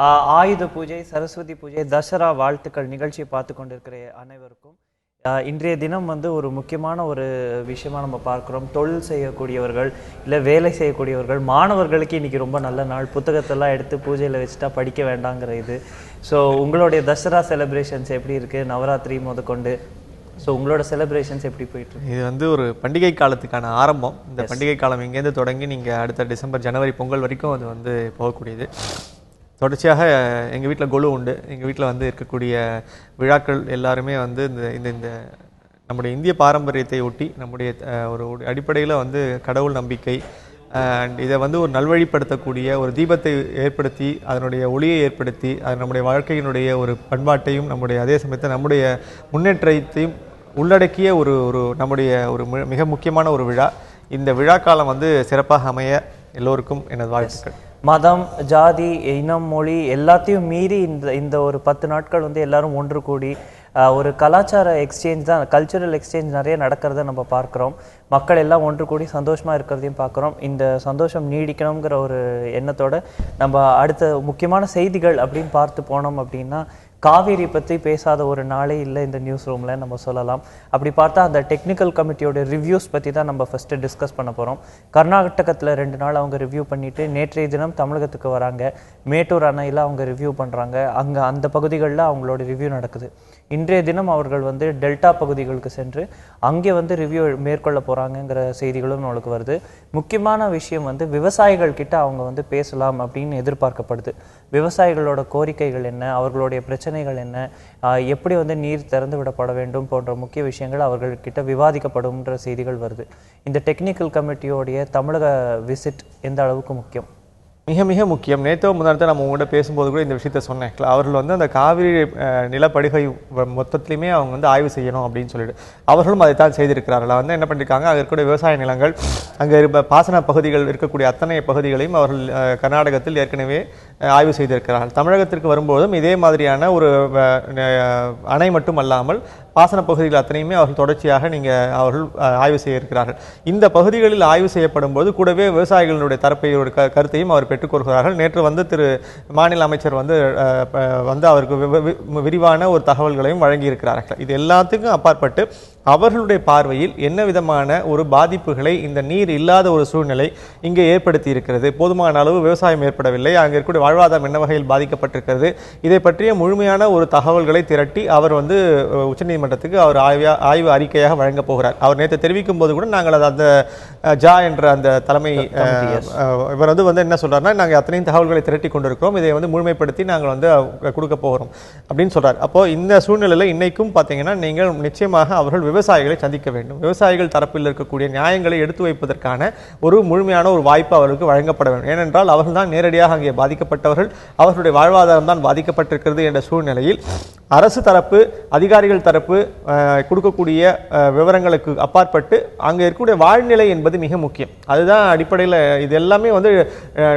ஆயுத பூஜை, சரஸ்வதி பூஜை, தசரா வாழ்த்துக்கள் நிகழ்ச்சியை பார்த்து கொண்டிருக்கிற அனைவருக்கும் இன்றைய தினம் வந்து ஒரு முக்கியமான ஒரு விஷயமா நம்ம பார்க்குறோம். தொழில் செய்யக்கூடியவர்கள், இல்லை வேலை செய்யக்கூடியவர்கள், மாணவர்களுக்கு இன்றைக்கி ரொம்ப நல்ல நாள். புத்தகத்தெல்லாம் எடுத்து பூஜையில் வச்சுட்டா படிக்க வேண்டாங்கிற இது. ஸோ உங்களுடைய தசரா செலிப்ரேஷன்ஸ் எப்படி இருக்குது? நவராத்திரி முதற்கொண்டு ஸோ உங்களோட செலிப்ரேஷன்ஸ் எப்படி போயிட்டுருக்கு? இது வந்து ஒரு பண்டிகை காலத்துக்கான ஆரம்பம். இந்த பண்டிகை காலம் இங்கேருந்து தொடங்கி நீங்கள் அடுத்த டிசம்பர், ஜனவரி, பொங்கல் வரைக்கும் அது வந்து போகக்கூடியது. தொடர்ச்சியாக எங்கள் வீட்டில் கொலு உண்டு. எங்கள் வீட்டில் வந்து இருக்கக்கூடிய விழாக்கள் எல்லாருமே வந்து இந்த இந்த நம்முடைய இந்திய பாரம்பரியத்தை ஒட்டி நம்முடைய ஒரு அடிப்படையில் வந்து கடவுள் நம்பிக்கை அண்ட் இதை வந்து ஒரு நல்வழிப்படுத்தக்கூடிய ஒரு தீபத்தை ஏற்படுத்தி அதனுடைய ஒளியை ஏற்படுத்தி அது நம்முடைய வாழ்க்கையினுடைய ஒரு பண்பாட்டையும் நம்முடைய அதே சமயத்தை நம்முடைய முன்னேற்றத்தையும் உள்ளடக்கிய ஒரு நம்முடைய ஒரு மிக முக்கியமான ஒரு விழா. இந்த விழா காலம் வந்து சிறப்பாக அமைய எல்லோருக்கும் எனது வாழ்த்துக்கள். மதம், ஜாதி, இனம், மொழி எல்லாத்தையும் மீறி இந்த ஒரு 10 நாட்கள் வந்து எல்லாரும் ஒன்று கூடி ஒரு கலாச்சார எக்ஸ்சேஞ்ச் தான், கல்ச்சுரல் எக்ஸ்சேஞ்ச் நிறைய நடக்கிறத நம்ம பார்க்குறோம். மக்கள் எல்லாம் ஒன்று கூடி சந்தோஷமாக இருக்கிறதையும் பார்க்குறோம். இந்த சந்தோஷம் நீடிக்கணுங்கிற ஒரு எண்ணத்தோடு நம்ம அடுத்த முக்கியமான செய்திகள் அப்படின்னு பார்த்து போனோம் அப்படின்னா, காவேரி பற்றி பேசாத ஒரு நாளே இல்லை இந்த நியூஸ் ரூமில் நம்ம சொல்லலாம். அப்படி பார்த்தா அந்த டெக்னிக்கல் கமிட்டியோட ரிவ்யூஸ் பற்றி தான் நம்ம ஃபஸ்ட்டு டிஸ்கஸ் பண்ண போகிறோம். கர்நாடகத்தில் 2 நாள் அவங்க ரிவ்யூ பண்ணிவிட்டு நேற்றைய தினம் தமிழகத்துக்கு வராங்க. மேட்டூர் அணையில் அவங்க ரிவ்யூ பண்ணுறாங்க. அங்கே அந்த பகுதிகளில் அவங்களோட ரிவ்யூ நடக்குது. இன்றைய தினம் அவர்கள் வந்து டெல்டா பகுதிகளுக்கு சென்று அங்கே வந்து ரிவ்யூ மேற்கொள்ள போகிறாங்கங்கிற செய்திகளும் நம்மளுக்கு வருது. முக்கியமான விஷயம் வந்து விவசாயிகள் கிட்ட அவங்க வந்து பேசலாம் அப்படின்னு எதிர்பார்க்கப்படுது. விவசாயிகளோட கோரிக்கைகள் என்ன, அவர்களுடைய பிரச்சனைகள் என்ன, எப்படி வந்து நீர் திறந்து விடப்பட வேண்டும் போன்ற முக்கிய விஷயங்கள் அவர்கள்கிட்ட விவாதிக்கப்படும்ன்ற செய்திகள் வருது. இந்த டெக்னிக்கல் கமிட்டியோடைய தமிழக விசிட் எந்த அளவுக்கு முக்கியம்? மிக மிக முக்கியம். நேற்றோ முன்னாடி நம்ம உங்கள்கிட்ட பேசும்போது கூட இந்த விஷயத்த சொன்னேன். அவர்கள் வந்து அந்த காவிரி நிலப்படுகை மொத்தத்திலையுமே அவங்க வந்து ஆய்வு செய்யணும் அப்படின்னு சொல்லிட்டு அவர்களும் அதைத்தான் செய்திருக்கிறார்கள். வந்து என்ன பண்ணியிருக்காங்க, அங்கே இருக்கக்கூடிய விவசாய நிலங்கள், அங்கே பாசன பகுதிகள் இருக்கக்கூடிய அத்தனை பகுதிகளையும் அவர்கள் கர்நாடகத்தில் ஏற்கனவே ஆய்வு செய்திருக்கிறார்கள். தமிழகத்திற்கு வரும்போதும் இதே மாதிரியான ஒரு அணை மட்டும் அல்லாமல் பாசன பகுதிகள் அத்தனையுமே அவர்கள் தொடர்ச்சியாக அவர்கள் ஆய்வு செய்ய இருக்கிறார்கள். இந்த பகுதிகளில் ஆய்வு செய்யப்படும் போது கூடவே விவசாயிகளுடைய தரப்பையோட கருத்தையும் அவர் பெற்றுக்கொள்கிறார்கள். நேற்று வந்து மாநில அமைச்சர் வந்து அவருக்கு விரிவான ஒரு தகவல்களையும் வழங்கியிருக்கிறார்கள். இது எல்லாத்துக்கும் அப்பாற்பட்டு அவர்களுடைய பார்வையில் என்ன விதமான ஒரு பாதிப்புகளை இந்த நீர் இல்லாத ஒரு சூழ்நிலை இங்கே ஏற்படுத்தி இருக்கிறது, போதுமான அளவு விவசாயம் ஏற்படவில்லை, அங்கே இருக்கக்கூடிய வாழ்வாதாரம் என்ன வகையில் பாதிக்கப்பட்டிருக்கிறது, இதை பற்றிய முழுமையான ஒரு தகவல்களை திரட்டி அவர் வந்து உச்சநீதிமன்றத்துக்கு அவர் ஆய்வு அறிக்கையாக வழங்கப் போகிறார். அவர் நேற்று தெரிவிக்கும் போது கூட நாங்கள் அந்த ஜா என்ற அந்த தலைமை இவர் வந்து என்ன சொல்றாருன்னா, நாங்கள் அத்தனையும் தகவல்களை திரட்டி கொண்டிருக்கிறோம், இதை வந்து முழுமைப்படுத்தி நாங்கள் வந்து கொடுக்க போகிறோம் அப்படின்னு சொல்றார். அப்போ இந்த சூழ்நிலையில் இன்னைக்கும் பார்த்தீங்கன்னா நீங்கள் நிச்சயமாக அவர்கள் விவசாயிகளை சந்திக்க வேண்டும். விவசாயிகள் தரப்பில் இருக்கக்கூடிய நியாயங்களை எடுத்து வைப்பதற்கான ஒரு முழுமையான ஒரு வாய்ப்பு அவர்களுக்கு வழங்கப்பட வேண்டும். ஏனென்றால் அவர்கள் தான் நேரடியாக அங்கே பாதிக்கப்பட்டவர்கள், அவர்களுடைய வாழ்வாதாரம் தான் பாதிக்கப்பட்டிருக்கிறது என்ற சூழ்நிலையில் அரசு தரப்பு, அதிகாரிகள் தரப்பு கொடுக்கக்கூடிய விவரங்களுக்கு அப்பாற்பட்டு அங்கே இருக்கக்கூடிய வாழ்நிலை என்பது மிக முக்கியம். அதுதான் அடிப்படையில் இது எல்லாமே வந்து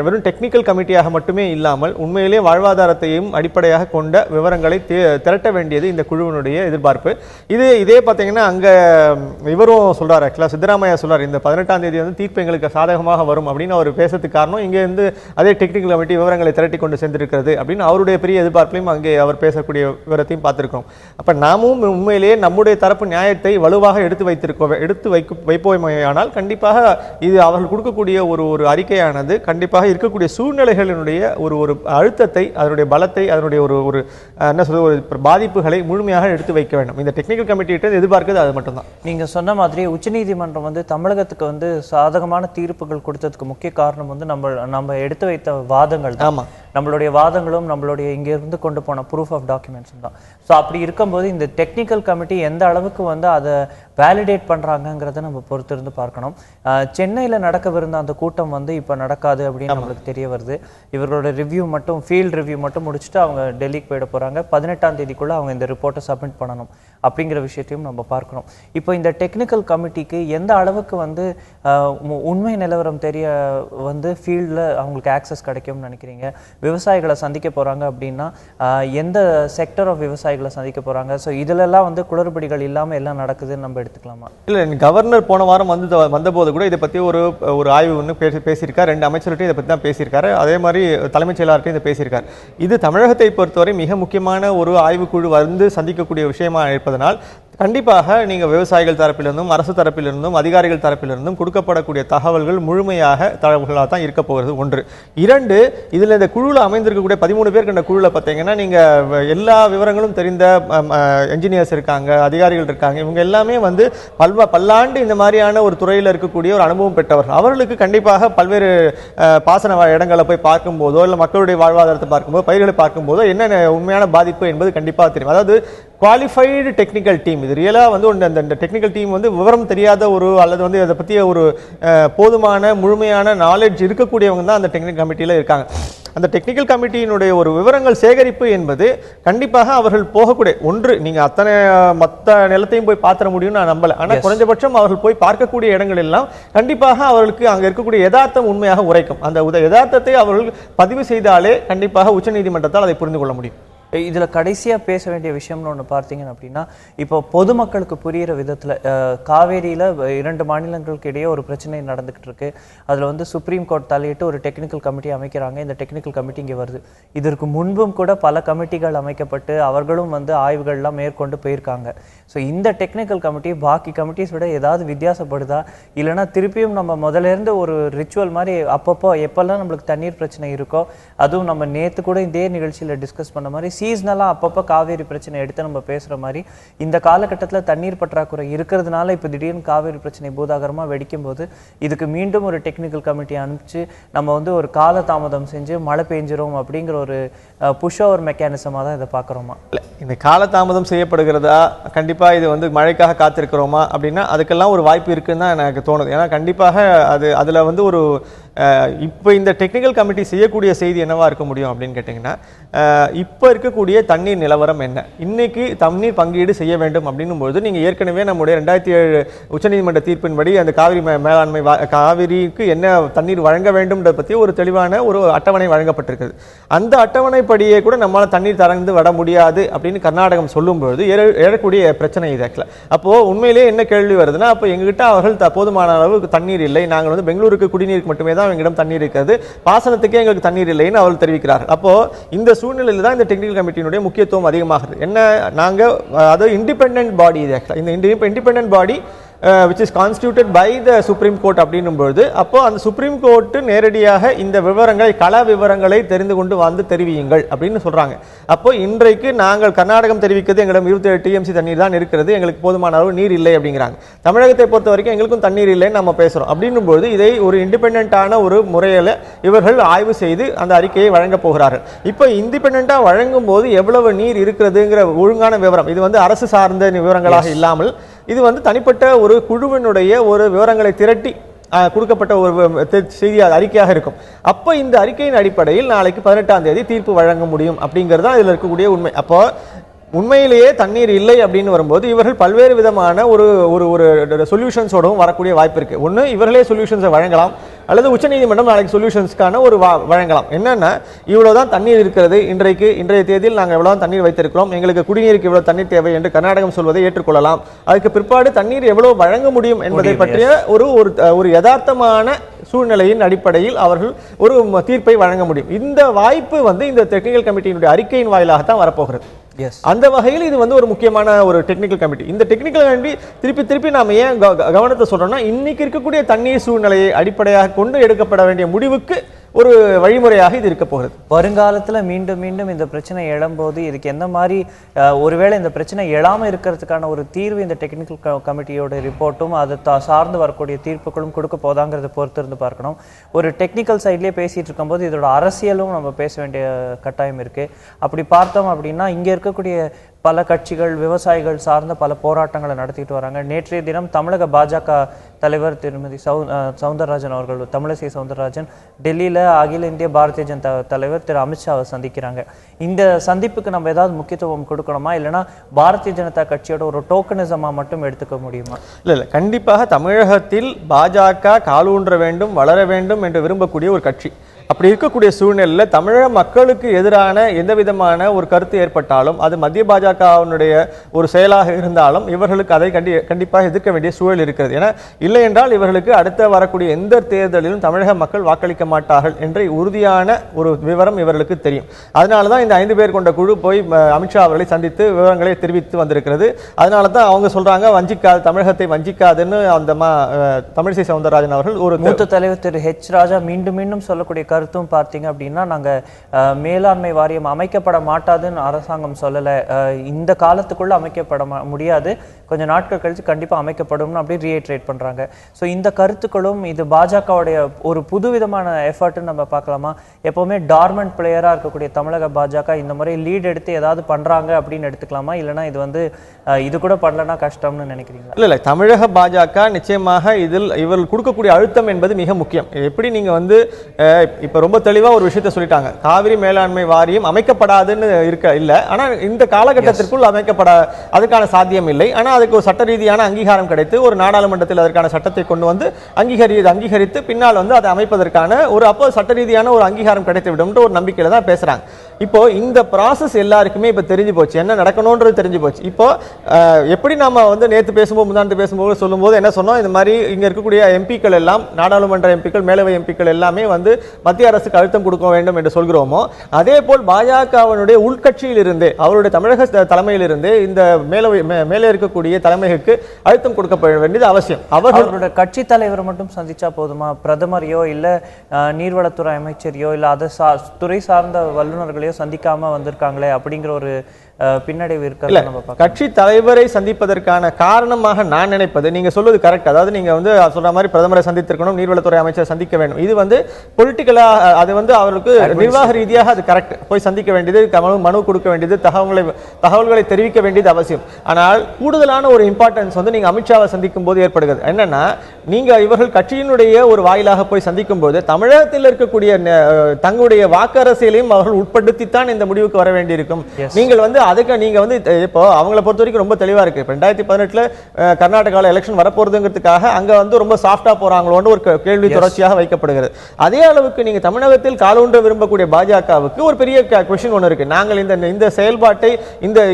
வெறும் டெக்னிக்கல் கமிட்டியாக மட்டுமே இல்லாமல் உண்மையிலேயே வாழ்வாதாரத்தையும் அடிப்படையாக கொண்ட விவரங்களை திரட்ட வேண்டியது இந்த குழுவினுடைய எதிர்பார்ப்பு. இதே பார்த்தீங்கன்னா அங்கே இவரும் சொல்றாரு, ஆக்சுவலாக சித்தராமையா சொல்றாரு, இந்த 18ஆம் தேதி வந்து தீர்ப்பு எங்களுக்கு சாதகமாக வரும் அப்படின்னு அவர் பேசுறதுக்கு காரணம் இங்கே இருந்து அதே டெக்னிக்கல் கமிட்டி விவரங்களை திரட்டி கொண்டு சென்றிருக்கிறது அப்படின்னு அவருடைய பெரிய எதிர்பார்ப்பையும் அங்கே அவர் பேசக்கூடிய விவரத்தையும் பார்த்திருக்கிறோம். அப்ப நாமும் உண்மையிலேயே நம்முடைய தரப்பு நியாயத்தை வலுவாக எடுத்து வைப்போமையானால் கண்டிப்பாக இது அவர்கள் கொடுக்கக்கூடிய ஒரு அறிக்கையானது கண்டிப்பாக இருக்கக்கூடிய சூழ்நிலைகளினுடைய ஒரு அழுத்தத்தை, அதனுடைய பலத்தை, அதனுடைய ஒரு என்ன சொல்றது, ஒரு பாதிப்புகளை முழுமையாக எடுத்து வைக்க வேண்டும். இந்த டெக்னிக்கல் கமிட்டிகிட்ட எதிர்பார்க்கிறது அது மட்டும்தான். நீங்க சொன்ன மாதிரி உச்சநீதிமன்றம் வந்து தமிழகத்துக்கு வந்து சாதகமான தீர்ப்புகள் கொடுத்ததுக்கு முக்கிய காரணம் வந்து நம்ம எடுத்து வைத்த வாதங்கள் தான். ஆமா, நம்மளுடைய வாதங்களும் நம்மளுடைய இங்கிருந்து கொண்டு போன ப்ரூஃப் ஆஃப் டாக்குமெண்ட்ஸும் தான். ஸோ அப்படி இருக்கும்போது இந்த டெக்னிக்கல் கமிட்டி எந்த அளவுக்கு வந்து அதை வேலிடேட் பண்ணுறாங்கங்கிறத நம்ம பொறுத்திருந்து பார்க்கணும். சென்னையில் நடக்கவிருந்த அந்த கூட்டம் வந்து இப்போ நடக்காது அப்படின்னு நம்மளுக்கு தெரிய வருது. இவர்களோட ரிவ்யூ மட்டும், ஃபீல்டு ரிவ்யூ மட்டும் முடிச்சுட்டு அவங்க டெல்லிக்கு போயிட போகிறாங்க. 18ஆம் தேதிக்குள்ளே அவங்க இந்த ரிப்போர்ட்டை சப்மிட் பண்ணணும் அப்படிங்கிற விஷயத்தையும் நம்ம பார்க்கணும். இப்போ இந்த டெக்னிக்கல் கமிட்டிக்கு எந்த அளவுக்கு வந்து உண்மை நிலவரம் தெரிய வந்து ஃபீல்டில் அவங்களுக்கு ஆக்சஸ் கிடைக்கும்னு நினைக்கிறீங்க? விவசாயிகளை சந்திக்க போகிறாங்க அப்படின்னா எந்த செக்டர் ஆஃப் விவசாயிகளை சந்திக்க போகிறாங்க? ஸோ இதிலெல்லாம் வந்து குளறுபடிகள் இல்லாமல் எல்லாம் நடக்குதுன்னு நம்ம எடுத்துக்கலாமா? இல்லை, கவர்னர் போன வாரம் வந்தபோது கூட இதை பற்றி ஒரு ஆய்வு ஒன்று பேசியிருக்காரு. 2 அமைச்சர்கிட்டையும் இதை பற்றி தான் பேசியிருக்காரு. அதே மாதிரி தலைமைச் செயலாளர்கிட்டையும் இதை பேசியிருக்காரு. இது தமிழகத்தை பொறுத்தவரை மிக முக்கியமான ஒரு ஆய்வுக்குழு வந்து சந்திக்கக்கூடிய விஷயமா இருப்பதனால் கண்டிப்பாக நீங்கள் விவசாயிகள் தரப்பிலிருந்தும் அரசு தரப்பிலிருந்தும் அதிகாரிகள் தரப்பிலிருந்தும் கொடுக்கப்படக்கூடிய தகவல்கள் முழுமையாக தகவல்களாக தான் இருக்க போகிறது. 1. 2, இதில் இந்த குழுவில் அமைந்திருக்கக்கூடிய 13 பேர் கொண்ட குழுவில் பார்த்தீங்கன்னா நீங்கள் எல்லா விவரங்களும் தெரிந்த என்ஜினியர்ஸ் இருக்காங்க, அதிகாரிகள் இருக்காங்க. இவங்க எல்லாமே வந்து பல்லாண்டு இந்த மாதிரியான ஒரு துறையில் இருக்கக்கூடிய ஒரு அனுபவம் பெற்றவர்கள். அவர்களுக்கு கண்டிப்பாக பல்வேறு பாசன இடங்களை போய் பார்க்கும்போதோ இல்லை மக்களுடைய வாழ்வாதாரத்தை பார்க்கும்போதோ பயிர்களை பார்க்கும்போதோ என்ன உண்மையான பாதிப்பு என்பது கண்டிப்பாக தெரியும். அதாவது குவாலிஃபைடு டெக்னிக்கல் டீம். இது ரியலாக வந்து அந்த டெக்னிக்கல் டீம் வந்து விவரம் தெரியாத அல்லது வந்து அதை பற்றிய ஒரு போதுமான முழுமையான நாலேஜ் இருக்கக்கூடியவங்க தான் அந்த டெக்னிக்கல் கமிட்டியில் இருக்காங்க. அந்த டெக்னிக்கல் கமிட்டியினுடைய ஒரு விவரங்கள் சேகரிப்பு என்பது கண்டிப்பாக அவர்கள் போகக்கூடிய ஒன்று. நீங்கள் மற்ற நிலத்தையும் போய் பார்த்துட முடியும்னு நான் நம்பலை. ஆனால் குறைஞ்சபட்சம் அவர்கள் போய் பார்க்கக்கூடிய இடங்கள் எல்லாம் கண்டிப்பாக அவர்களுக்கு அங்கே இருக்கக்கூடிய யதார்த்தம் உண்மையாக உரைக்கும். அந்த யதார்த்தத்தை அவர்கள் பதிவு செய்தாலே கண்டிப்பாக உச்சநீதிமன்றத்தால் அதை புரிந்து கொள்ள முடியும். இதில் கடைசியாக பேச வேண்டிய விஷயம்னு ஒன்று பார்த்தீங்கன்னா அப்படின்னா, இப்போ பொதுமக்களுக்கு புரிகிற விதத்தில் காவேரியில் 2 மாநிலங்களுக்கு இடையே ஒரு பிரச்சனை நடந்துக்கிட்டு இருக்கு. அதில் வந்து சுப்ரீம் கோர்ட் தலையிட்டு ஒரு டெக்னிக்கல் கமிட்டி அமைக்கிறாங்க. இந்த டெக்னிக்கல் கமிட்டி இங்கே வருது. இதற்கு முன்பும் கூட பல கமிட்டிகள் அமைக்கப்பட்டு அவர்களும் வந்து ஆய்வுகள்லாம் மேற்கொண்டு போயிருக்காங்க. ஸோ இந்த டெக்னிக்கல் கமிட்டி பாக்கி கமிட்டிஸ் விட ஏதாவது வித்தியாசப்படுதா, இல்லைனா திருப்பியும் நம்ம முதலேருந்து ஒரு ரிச்சுவல் மாதிரி அப்பப்போ எப்போல்லாம் நம்மளுக்கு தண்ணீர் பிரச்சனை இருக்கோ, அதுவும் நம்ம நேற்று கூட இதே நிகழ்ச்சியில் டிஸ்கஸ் பண்ண மாதிரி சீசனலாக அப்பப்போ காவேரி பிரச்சனை எடுத்து நம்ம பேசுகிற மாதிரி இந்த காலகட்டத்தில் தண்ணீர் பற்றாக்குறை இருக்கிறதுனால இப்போ திடீர்னு காவேரி பிரச்சனை பூதாகரமாக வெடிக்கும் போது இதுக்கு மீண்டும் ஒரு டெக்னிக்கல் கமிட்டி அனுப்பிச்சு நம்ம வந்து ஒரு கால தாமதம் செஞ்சு மழை பெஞ்சிரும் அப்படிங்கிற ஒரு புஷ் ஓவர் மெக்கானிசமாக தான் இதை பார்க்குறோமா? இல்லை, இந்த காலதாமதம் செய்யப்படுகிறதா, கண்டிப்பாக இது வந்து மழைக்காக காத்திருக்கிறோமா அப்படின்னா அதுக்கெல்லாம் ஒரு வாய்ப்பு இருக்குன்னு தான் எனக்கு தோணுது. ஏன்னா கண்டிப்பாக அதில் வந்து ஒரு இப்போ இந்த டெக்னிக்கல் கமிட்டி செய்யக்கூடிய செய்தி என்னவா இருக்க முடியும் அப்படின்னு கேட்டிங்கன்னா, இப்போ இருக்கக்கூடிய தண்ணீர் நிலவரம் என்ன, இன்னைக்கு தண்ணீர் பங்கீடு செய்ய வேண்டும் அப்படின்னும்போது நீங்கள் ஏற்கனவே நம்முடைய 2007 உச்சநீதிமன்ற தீர்ப்பின்படி அந்த காவிரி மேலாண்மை காவிரிக்கு என்ன தண்ணீர் வழங்க வேண்டும்ன்றதை பற்றி ஒரு தெளிவான ஒரு அட்டவணை வழங்கப்பட்டிருக்குது. அந்த அட்டவணைப்படியே கூட நம்மளால் தண்ணீர் திறந்து விட முடியாது அப்படின்னு கர்நாடகம் சொல்லும்போது எழக்கூடிய பிரச்சனை இது. அப்போது உண்மையிலேயே என்ன கேள்வி வருதுன்னா, அப்போ எங்ககிட்ட அவர்கள் போதுமான அளவு தண்ணீர் இல்லை, நாங்கள் வந்து பெங்களூருக்கு குடிநீருக்கு மட்டுமே தான் எங்களிடம் தண்ணீர் இருக்கிறது, பாசனத்துக்கே எங்களுக்கு தண்ணீர் இல்லைன்னு அவர்கள் தெரிவிக்கிறார்கள். அப்போ இந்த சூழ்நிலையில் தான் இந்த டெக்னிக்கல் கமிட்டியினுடைய முக்கியத்துவம் அதிகமாகுது. என்ன, நாங்கள் அதாவது இண்டிபெண்டன்ட் பாடி, இந்த independent body which is constituted by the Supreme Court அப்படின்னும்போது அப்போ அந்த சுப்ரீம் கோர்ட்டு நேரடியாக இந்த விவரங்களை கள விவரங்களை தெரிந்து கொண்டு வந்து தெரிவியுங்கள் அப்படின்னு சொல்றாங்க. அப்போ இன்றைக்கு நாங்கள் கர்நாடகம் தெரிவிக்கிறது எங்களிடம் 27 TMC தண்ணீர் தான் இருக்கிறது, எங்களுக்கு போதுமான அளவு நீர் இல்லை அப்படிங்கிறாங்க. தமிழகத்தை பொறுத்த வரைக்கும் எங்களுக்கும் தண்ணீர் இல்லைன்னு நம்ம பேசுறோம். அப்படின்னும்போது இதை ஒரு இண்டிபெண்டான ஒரு முறையில் இவர்கள் ஆய்வு செய்து அந்த அறிக்கையை வழங்க போகிறார்கள். இப்போ இண்டிபெண்டா வழங்கும் போது எவ்வளவு நீர் இருக்கிறதுங்கிற ஒழுங்கான விவரம், இது வந்து அரசு சார்ந்த விவரங்களாக இல்லாமல் இது வந்து தனிப்பட்ட ஒரு குழுவினுடைய ஒரு விவரங்களை திரட்டி கொடுக்கப்பட்ட ஒரு செய்தி அறிக்கையாக இருக்கும். அப்போ இந்த அறிக்கையின் அடிப்படையில் நாளைக்கு 18ஆம் தேதி தீர்ப்பு வழங்க முடியும் அப்படிங்கிறது தான் இதில் இருக்கக்கூடிய உண்மை. அப்போ உண்மையிலேயே தண்ணீர் இல்லை அப்படின்னு வரும்போது இவர்கள் பல்வேறு விதமான ஒரு ஒரு சொல்யூஷன்ஸோடவும் வரக்கூடிய வாய்ப்பு இருக்கு. ஒன்று, இவர்களே சொல்யூஷன்ஸை வழங்கலாம், அல்லது உச்சநீதிமன்றம் நாளைக்கு சொல்யூஷன்ஸ்க்கான ஒரு வழங்கலாம். என்னன்னா, இவ்வளவுதான் தண்ணீர் இருக்கிறது, இன்றைய தேதியில் நாங்கள் எவ்வளவு தண்ணீர் வைத்திருக்கிறோம், எங்களுக்கு குடிநீருக்கு இவ்வளவு தண்ணீர் தேவை என்று கர்நாடகம் சொல்வதை ஏற்றுக்கொள்ளலாம். அதுக்கு பிற்பாடு தண்ணீர் எவ்வளவு வழங்க முடியும் என்பதை பற்றிய ஒரு யதார்த்தமான சூழ்நிலையின் அடிப்படையில் அவர்கள் ஒரு தீர்ப்பை வழங்க முடியும். இந்த வாய்ப்பு வந்து இந்த டெக்னிக்கல் கமிட்டியினுடைய அறிக்கையின் வாயிலாகத்தான் வரப்போகிறது. அந்த வகையில் இது வந்து ஒரு முக்கியமான ஒரு டெக்னிக்கல் கமிட்டி. இந்த டெக்னிக்கல் கமிட்டி திருப்பி நாம ஏன் கவனத்தை சொல்றோம்னா, இன்னைக்கு இருக்கக்கூடிய தண்ணீர் சூழ்நிலையை அடிப்படையாக கொண்டு எடுக்கப்பட வேண்டிய முடிவுக்கு ஒரு வழிமுறையாக இது இருக்க போகிறது. வருங்காலத்தில் மீண்டும் இந்த பிரச்சனை எழும்போது இதுக்கு எந்த மாதிரி ஒருவேளை இந்த பிரச்சனை எழாமல் இருக்கிறதுக்கான ஒரு தீர்வு இந்த டெக்னிக்கல் கமிட்டியோட ரிப்போர்ட்டும் அதை சார்ந்து வரக்கூடிய தீர்ப்புகளும் கொடுக்க போதாங்கிறத பொறுத்து இருந்து பார்க்கணும். ஒரு டெக்னிக்கல் சைட்லேயே பேசிட்டு இருக்கும்போது இதோட அரசியலும் நம்ம பேச வேண்டிய கட்டாயம் இருக்கு. அப்படி பார்த்தோம் அப்படின்னா, இங்கே இருக்கக்கூடிய பல கட்சிகள் விவசாயிகள் சார்ந்த பல போராட்டங்களை நடத்திட்டு வராங்க. நேற்றைய தினம் தமிழக பாஜக தலைவர் திருமதி சவுந்தரராஜன் அவர்கள், தமிழிசை சவுந்தரராஜன் டெல்லியில் அகில இந்திய பாரதிய ஜனதா தலைவர் திரு அமித்ஷாவை சந்திக்கிறாங்க. இந்த சந்திப்புக்கு நம்ம ஏதாவது முக்கியத்துவம் கொடுக்கணுமா, இல்லைனா பாரதிய ஜனதா கட்சியோட ஒரு டோக்கனிசமாக மட்டும் எடுத்துக்க முடியுமா? இல்லை, கண்டிப்பாக தமிழகத்தில் பாஜக காலூன்ற வேண்டும், வளர வேண்டும் என்று விரும்பக்கூடிய ஒரு கட்சி. அப்படி இருக்கக்கூடிய சூழ்நிலையில் தமிழக மக்களுக்கு எதிரான எந்த விதமான ஒரு கருத்து ஏற்பட்டாலும் அது மத்திய பாஜகவினுடைய ஒரு செயலாக இருந்தாலும் இவர்களுக்கு அதை கண்டிப்பாக எதிர்க்க வேண்டிய சூழல் இருக்கிறது. ஏன்னா இல்லை என்றால் இவர்களுக்கு அடுத்த வரக்கூடிய எந்த தேர்தலிலும் தமிழக மக்கள் வாக்களிக்க மாட்டார்கள் என்ற உறுதியான ஒரு விவரம் இவர்களுக்கு தெரியும். அதனால தான் இந்த 5 பேர் கொண்ட குழு போய் அமித்ஷா அவர்களை சந்தித்து விவரங்களை தெரிவித்து வந்திருக்கிறது. அதனால தான் அவங்க சொல்றாங்க வஞ்சிக்காது, தமிழகத்தை வஞ்சிக்காதுன்னு அந்த தமிழிசை சவுந்தரராஜன் அவர்கள் ஒரு மூத்த தலைவர் திரு ஹெச் ராஜா மீண்டும் மீண்டும் சொல்லக்கூடிய கருத்தும் பார்த்தீங்க அப்படின்னா, நாங்க மேலாண்மை வாரியம் அமைக்கப்பட மாட்டாதுன்னு அரசாங்கம் சொல்லலை, இந்த காலத்துக்குள்ள அமைக்கப்பட முடியாது, கொஞ்சம் நாட்கள் கழிச்சு கண்டிப்பா அமைக்கப்படும்னு அப்படி ரீஎட்ரேட் பண்றாங்க. ஸோ இந்த கருத்துக்களும் இது பாஜகவுடைய ஒரு புதுவிதமான எஃபர்ட்னு நம்ம பார்க்கலாமா? எப்பவுமே டார்மெண்ட் பிளேயரா இருக்கக்கூடிய தமிழக பாஜக இந்த முறை லீட் எடுத்து ஏதாவது பண்றாங்க அப்படின்னு எடுத்துக்கலாமா, இல்லைன்னா இது வந்து இது கூட பண்ணலன்னா கஷ்டம்னு நினைக்கிறீங்களா? இல்ல தமிழக பாஜக நிச்சயமாக இதில் இவர்கள் கொடுக்கக்கூடிய அழுத்தம் என்பது மிக முக்கியம். எப்படி நீங்க வந்து இப்ப ரொம்ப தெளிவா ஒரு விஷயத்தை சொல்லிட்டாங்க, காவிரி மேலாண்மை வாரியம் அமைக்கப்படாதுன்னு இல்ல, ஆனா இந்த காலகட்டத்திற்குள் அதுக்கான சாத்தியம் இல்லை. ஆனா அதுக்கு ஒரு சட்ட ரீதியான அங்கீகாரம் கிடைத்து ஒரு நாடாளுமன்றத்தில் அதற்கான சட்டத்தை கொண்டு வந்து அங்கீகரித்து பின்னால் வந்து அதை அமைப்பதற்கான அப்போ சட்ட ரீதியான ஒரு அங்கீகாரம் கிடைத்து விடும் ஒரு நம்பிக்கையில தான் பேசுறாங்க. இப்போ இந்த ப்ராசஸ் எல்லாருக்குமே இப்ப தெரிஞ்சு போச்சு, என்ன நடக்கணும்ன்றது தெரிஞ்சு போச்சு. இப்போ எப்படி நாம வந்து நேற்று பேசும்போது முந்தானத்து பேசும்போது சொல்லும்போது என்ன சொன்னோம், இந்த மாதிரி இங்க இருக்கக்கூடிய எம்பிக்கள் எல்லாம், நாடாளுமன்ற எம்பிக்கள், மேலவை எம்பிக்கள் எல்லாமே வந்து மத்திய அரசுக்கு அழுத்தம் கொடுக்க வேண்டும் என்று சொல்கிறோமோ, அதே போல் பாஜகவினுடைய உள்கட்சியில் இருந்தே, அவருடைய தமிழக தலைமையில் இருந்தே இந்த மேலே இருக்கக்கூடிய தலைமைக்கு அழுத்தம் கொடுக்கப்பட வேண்டியது அவசியம். அவர்களோட கட்சி தலைவரை மட்டும் சந்திச்சா போதுமா? பிரதமரையோ இல்ல நீர்வளத்துறை அமைச்சரையோ இல்ல அதை துறை சார்ந்த வல்லுநர்களையோ சந்திக்காம வந்திருக்காங்களே அப்படிங்கிற ஒரு பின்னடைவு இருக்கு. கட்சி தலைவரை சந்திப்பதற்கான காரணமாக நான் நினைப்பது, நீங்க சொல்வது கரெக்ட், அதாவது நீங்க வந்து சொல்ற மாதிரி பிரதமரை சந்தித்திருக்கணும், நீர்வளத்துறை அமைச்சர் சந்திக்க வேண்டும், இது வந்து பொலிட்டிக்கலா அது வந்து அவருக்கு நிர்வாக ரீதியாக அது கரெக்ட், போய் சந்திக்க வேண்டியது, மனு கொடுக்க வேண்டியது, தகவல்களை தெரிவிக்க வேண்டியது அவசியம். ஆனால் கூடுதலான ஒரு இம்பார்ட்டன்ஸ் வந்து நீங்க அமித்ஷாவை சந்திக்கும் போது ஏற்படுகிறது. என்னன்னா, நீங்க இவர்கள் கட்சியினுடைய ஒரு வாயிலாக போய் சந்திக்கும் போது தமிழகத்தில் இருக்கக்கூடிய தங்களுடைய வாக்கு அரசியலையும் அவர்கள் உட்படுத்தித்தான் இந்த முடிவுக்கு வர வேண்டியிருக்கும். நீங்கள் வந்து அதுக்கு நீங்க வந்து இப்போ அவங்களை பொறுத்த வரைக்கும் ரொம்ப தெளிவா இருக்கு. 2018 கர்நாடகாவில் எலெக்ஷன் வரப்போறதுங்கிறதுக்காக அங்க வந்து ரொம்ப சாஃப்டா போறாங்களோன்னு ஒரு கேள்வி தொடர்ச்சியாக வைக்கப்படுகிறது. அதே அளவுக்கு நீங்க தமிழகத்தில் காலூன்ற விரும்பக்கூடிய பாஜகவுக்கு ஒரு பெரிய கொஸ்டின் ஒன்று இருக்கு. நாங்கள் இந்த செயல்பாட்டை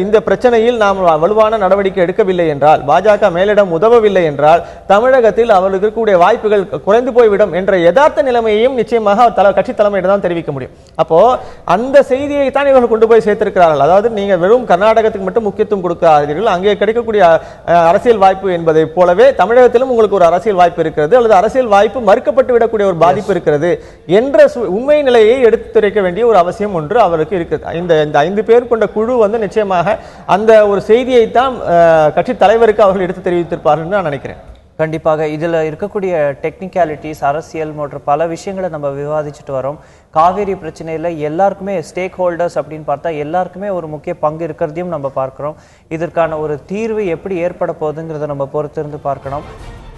இந்த பிரச்சனையில் நாம் வலுவான நடவடிக்கை எடுக்கவில்லை என்றால், பாஜக மேலிடம் உதவவில்லை என்றால் தமிழகத்தில் அவர்களுக்கு இருக்கக்கூடிய வாய்ப்புகள் குறைந்து போய்விடும் என்ற யதார்த்த நிலைமையையும் நிச்சயமாக கட்சி தலைமையிடம் தான் தெரிவிக்க முடியும். அப்போ அந்த செய்தியை தான் இவர்கள் கொண்டு போய் சேர்த்திருக்கிறார்கள். அதாவது நீங்க வெறும் கர்நாடகத்துக்கு மட்டும் முக்கியத்துவம் கொடுக்காதீர்கள், அங்கே கிடைக்கக்கூடிய அரசியல் வாய்ப்பு என்பதை போலவே தமிழகத்திலும் உங்களுக்கு ஒரு அரசியல் வாய்ப்பு இருக்கிறது, அல்லது அரசியல் வாய்ப்பு மறுக்கப்பட்டு விடக்கூடிய ஒரு பாதிப்பு இருக்கிறது என்ற உண்மை நிலையை எடுத்துரைக்க வேண்டிய ஒரு அவசியம் ஒன்று அவருக்கு இருக்கிறது. இந்த 5 பேர் கொண்ட குழு வந்து நிச்சயமாக அந்த ஒரு செய்தியை தான் கட்சி தலைவருக்கு அவர்கள் எடுத்து தெரிவித்திருப்பார்கள் நான் நினைக்கிறேன். கண்டிப்பாக இதுல இருக்கக்கூடிய டெக்னிக்காலிட்டிஸ், அரசியல் மற்றும் பல விஷயங்களை நம்ம விவாதிச்சுட்டு வரோம். காவேரி பிரச்சனையில எல்லாருக்குமே ஸ்டேக் ஹோல்டர்ஸ் அப்படின்னு பார்த்தா எல்லாருக்குமே ஒரு முக்கிய பங்கு இருக்கிறதையும் நம்ம பார்க்கிறோம். இதற்கான ஒரு தீர்வு எப்படி ஏற்பட போகுதுங்கிறத நம்ம பொறுத்திருந்து பார்க்கணும்.